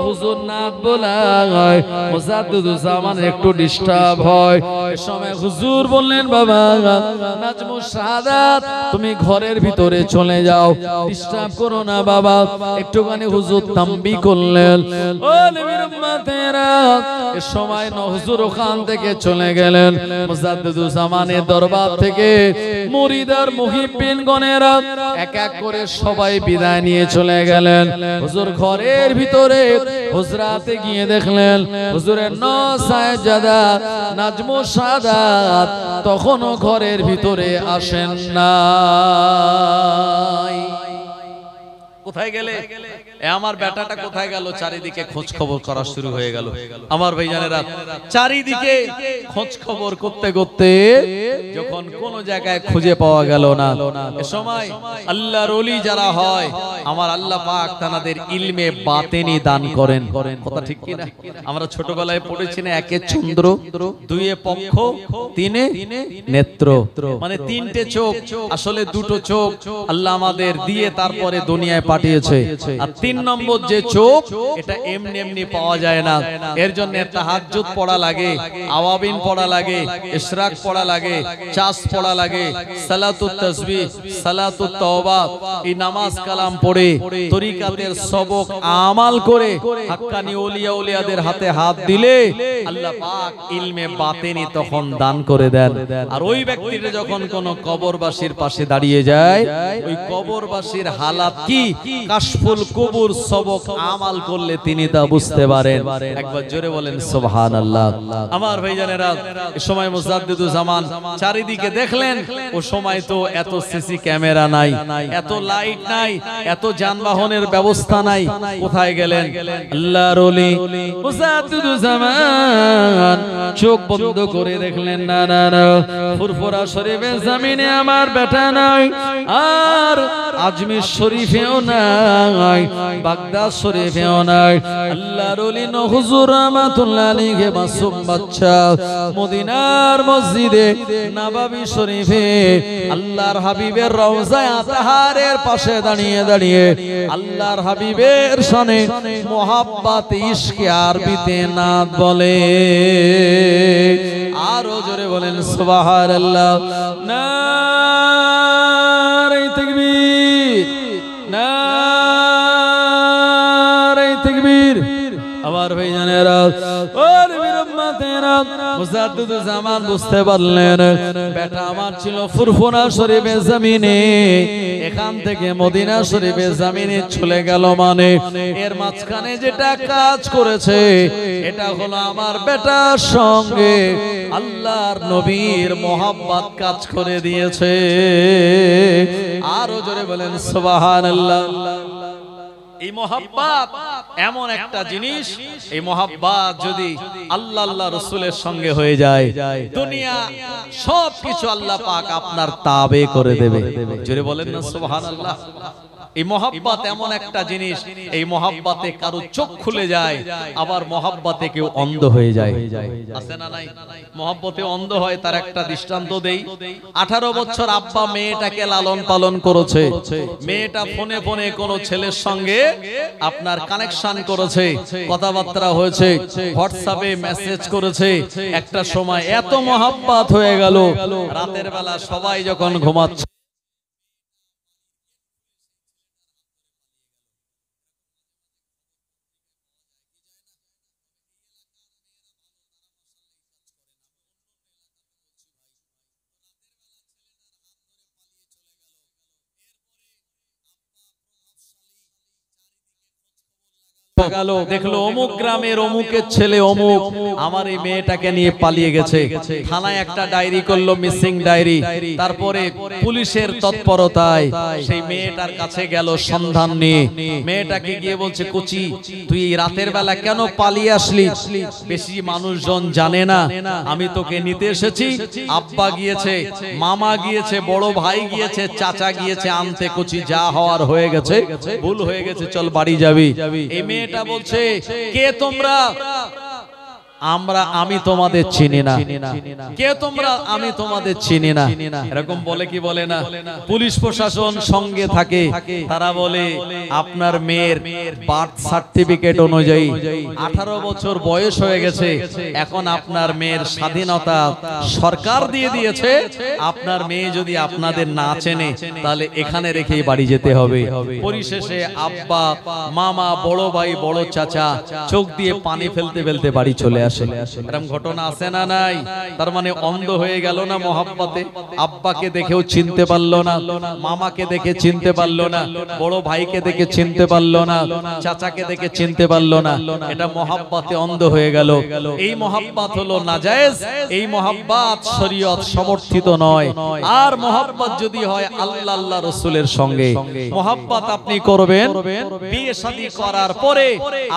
হুজুর নাত বলায় মুজাদ্দিদুজ্জামানের একটু ডিস্টার্ব হয়। এই সময় হুজুর বললেন, বাবা নাজমুস শাহাদাত, তুমি ঘরের ভিতরে চলে যাও, ডিস্টার্ব করো না বাবা। একটুখানি হুজুর তাম্বি করলেন। ও নবীর উম্মতেরা, এই সময় হুজুর ওখান থেকে চলে গেলেন। মুজাদ্দিদুজ্জামানের দরবার থেকে মুরিদ আর মুহিব্বিন গণেরা এক এক করে সবাই বিদায় নিয়ে চলে গেলেন। হুজুর ঘরের ভিতরে হুজরাতে গিয়ে দেখলেন হুজুরের নসায়েজাদা নাজমুস শাহাদাত তখনও ঘরের ভিতরে আসেন না। কোথায় গেলে? আমার বেটাটা কোথায় গেল? চারিদিকে খোঁজ খবর করা শুরু হয়ে গেল। আমার ভাইজানেরা, চারিদিকে খোঁজ খবর করতে করতে যখন কোন জায়গায় খুঁজে পাওয়া গেল না, এ সময় আল্লাহর ওলি যারা হয়, আমার আল্লাহ পাক তাদের ইলমে বাতেনি দান করেন। কথা ঠিক কি না? আমরা ছোটবেলায় পড়েছি না, একে চন্দ্র, দুইয়ে পক্ষ, তিনে নেত্র, মানে তিনটে চোখ, আসলে দুটো চোখ আল্লাহ আমাদের দিয়ে তারপরে দুনিয়ায় পাঠিয়েছে। আর 3 নম্বর যে চোখ, এটা এমনি এমনি পাওয়া যায় না। এর জন্য তাহাজ্জুদ পড়া লাগে, আওয়াবিন পড়া লাগে, ইশরাক পড়া লাগে, চাস পড়া লাগে, সালাতুত তাসবিহ, সালাতুত তওবা, এই নামাজ কালাম পড়ে তরিকাতের সবক আমাল করে হাক্কানি ওলিয়া উলিয়াদের হাতে হাত দিলে আল্লাহ পাক ইলমে বাতেনি তখন দান করে দেন। আর ওই ব্যক্তিটা যখন কোন কবরবাসীর পাশে দাঁড়িয়ে যায়, ওই কবরবাসীর হালাত কি? কাশফুল কুবুর কদর সবক আমাল করলে তিনি তা বুঝতে পারেন। একবার জোরে বলেন সুবহানাল্লাহ। আমার ভাইজানেরা, এই সময় মুজাদ্দিদুজ্জামান চারিদিকে দেখলেন, ও সময় তো এত সিসি ক্যামেরা নাই, এত লাইট নাই, এত যানবাহনের ব্যবস্থা নাই। কোথায় গেলেন আল্লাহর ওলি মুজাদ্দিদুজ্জামান? চোখ বন্ধ করে দেখলেন, না না না, ফুরফুরা শরীফের জমিনে আমার বেটা নাই, আর আজমির শরীফেও নাই, বাগদাদ শরীফেও নাই। আল্লাহর ওলি হুজুর রাহমাতুল্লাহ আলাইহি মাসুম বাচ্চা মদিনার মসজিদে নববী শরীফে আল্লাহর হাবিবের রওজায়ে আতহারের পাশে দাঁড়িয়ে দাঁড়িয়ে আল্লাহর হাবিবের শানে মোহাব্বত ইশকে আরবিতে নাত বলে। আরো জোরে বলেন সুবহানাল্লাহ। নারে তাকবীর, নারে তাকবীর। আমার ভাইজানেরা, ওর বিরম্মাতেরা, মুজাদ্দিদুজ্জামান বুঝতে পারলেন বেটা আমার ছিল ফুরফুরা শরীফের জমিনে, এখান থেকে মদিনা শরীফের জমিনে চলে গেল, মানে এর মাঝখানে যেটা কাজ করেছে এটা হলো আমার বেটার সঙ্গে আল্লাহর নবীর মোহাব্বত কাজ করে দিয়েছে। আরো জোরে বলেন সুবহানাল্লাহ। এই মোহাব্বত এমন একটা জিনিস, এই মোহাব্বত যদি আল্লাহ আল্লাহ রাসূলের সঙ্গে হয়ে যায়, দুনিয়া সবকিছু আল্লাহ পাক আপনার তাবে করে দেবে। জোরে বলেন না সুবহানাল্লাহ। এই মোহাব্বত এমন একটা জিনিস, এই মোহাব্বতে কারো চোখ খুলে যায়, আবার মোহাব্বতে কেউ অন্ধ হয়ে যায়। আছে না নাই? মোহাব্বতে অন্ধ হয়, তার একটা দৃষ্টান্ত দেই। 18 বছর আব্বা মেয়েটাকে লালন পালন করেছে, মেয়েটা ফোনে ফোনে কোন ছেলের সঙ্গে আপনার কানেকশন করেছে, কথাবার্তা হয়েছে, হোয়াটসঅ্যাপে মেসেজ করেছে। একটা সময় এত মোহাব্বত হয়ে গেল, রাতের বেলা সবাই যখন ঘুমাচ্ছে দেখলো অমুক গ্রামের অমুকের ছেলে অমুক আমার এই মেয়েটাকে নিয়ে পালিয়ে গেছে, থানায় একটা ডায়েরি করলো, মিসিং ডায়েরি। তারপরে পুলিশের তৎপরতায় সেই মেয়েটার কাছে গেল সন্ধান নিয়ে, মেয়েটাকে গিয়ে বলছে, কুচি তুই রাতের বেলা কেন পালিয়ে আসলি? বেশি মানুষজন জানে না, আমি তোকে নিতে এসেছি, আব্বা গিয়েছে, মামা গিয়েছে, বড় ভাই গিয়েছে, চাচা গিয়েছে আনতে, কুচি যা হওয়ার হয়ে গেছে, ভুল হয়ে গেছে, চল বাড়ি যাবি। এই মেয়েটা বলছে, কে তোমরা? আমি তোমাদের চিনি না। কে তোমরা? আমি তোমাদের চিনি না। এরকম বলে কি বলে না? পুলিশ প্রশাসন সঙ্গে থাকে, তারা বলে আপনার মেয়ের বার্থ সার্টিফিকেট অনুযায়ী 18 বছর বয়স হয়ে গেছে, এখন আপনার মেয়ের স্বাধীনতা সরকার দিয়ে দিয়েছে, আপনার মেয়ে যদি আপনাদের না চেনে তাহলে এখানে রেখেই বাড়ি যেতে হবে। পরিশেষে আব্বা, মামা, বড় ভাই, বড় চাচা চোখ দিয়ে পানি ফেলতে ফেলতে বাড়ি চলে আসে। এরকম ঘটনা আছে না নাই? তার মানে অন্ধ হয়ে গেল না মোহাব্বতে? আব্বাকে দেখেও চিনতে পারলো না, মামাকে দেখে চিনতে পারলো না, বড় ভাইকে দেখে চিনতে পারলো না, চাচাকে দেখে চিনতে পারলো না, এটা মোহাব্বতে অন্ধ হয়ে গেল। এই মোহাব্বত হলো নাজায়েজ, এই মোহাব্বত শরীয়ত সমর্থিত নয়। আর মোহাব্বত যদি হয় আল্লাহ আল্লাহ রাসূলের সঙ্গে, মোহাব্বত আপনি করবেন, বিয়ে শাদী করার পরে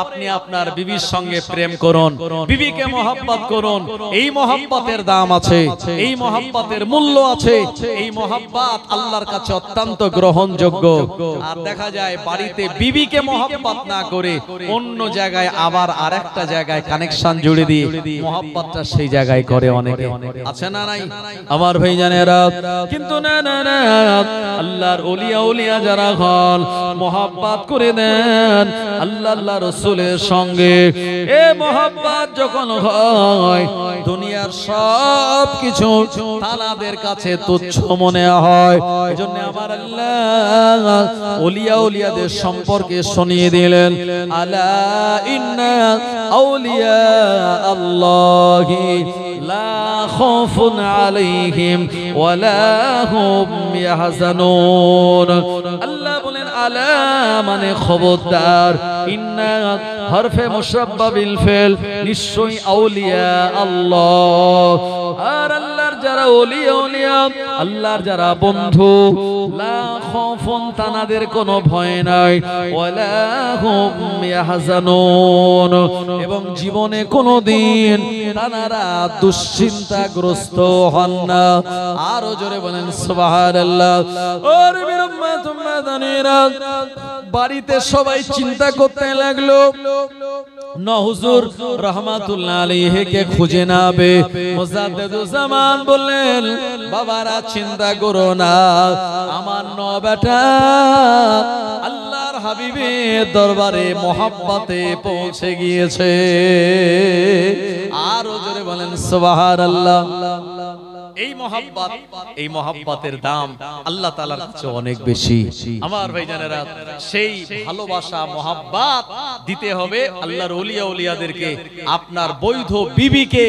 আপনি আপনার বিবির সঙ্গে প্রেম করুন, বিবিকে মোহাব্বত করুন। এই মোহাব্বতের দাম আছে, এই মোহাব্বতের মূল্য আছে, এই মোহাব্বত আল্লাহর কাছে অত্যন্ত গ্রহণযোগ্য। আর দেখা যায় বাড়িতে বিবিকে মোহাব্বত না করে অন্য জায়গায় আবার আরেকটা জায়গায় কানেকশন জুড়ে দিয়ে মোহাব্বতটা সেই জায়গায় করে অনেকে। আছে না নাই আমার ভাইজানেরা? কিন্তু না না না, আল্লাহর ওলিয়া ওলিয়া যারা হন মোহাব্বত করে দেন আল্লাহ আল্লাহ রাসূলের সঙ্গে। এ মোহাব্বত যখন হয় দুনিয়ার সব কিছু তাদের কাছে তুচ্ছ মনে হয়। এজন্য আমার আল্লাহ ওলিয়া ওলিয়াদের সম্পর্কে শুনিয়ে দিলেন, আলা ইন্না আউলিয়া আল্লাহি লা খাউফুন আলাইহিম ওয়ালা হুম ইয়াহজানুন। আল্লাহ বলেন, আলা মানে খবরদার, ইন্না হরফে মুশাব্বা বিল ফেল, নিশ্চয়ই আউলিয়া আল্লাহ, আর আল্লাহর যারা ওলিয়া আল্লাহর যারা বন্ধু, লা খাউফুন তানাদের কোনো ভয় নাই, ওয়ালা হুম ইয়াহজানুন এবং জীবনে কোনোদিন তানারা দুশ্চিন্তাগ্রস্ত হন না। আরো জোরে বলেন সুবহানাল্লাহ। ওরে বিরম্মাতুম মাদানিরা, বাড়িতে সবাই চিন্তা করতে লাগলো না হুজুর রহমাতুল্লাহ আলাইহিকে খুঁজে না বে। মুজাদ্দিদুজ্জামান বললেন বাবারা চিন্তা করো না, আমার বেটা আল্লাহর হাবিবের দরবারে মহব্বতে পৌঁছে গিয়েছে। আরো জোরে বলেন সুবহানাল্লাহ। এই মহব্বতের দাম আল্লাহ তাআলার কাছে অনেক বেশি। আমার ভাইজানেরা, সেই ভালোবাসা মহব্বত দিতে হবে আল্লাহর ওলিয়া উলিয়াদেরকে, আপনার বৈধ বিবিকে।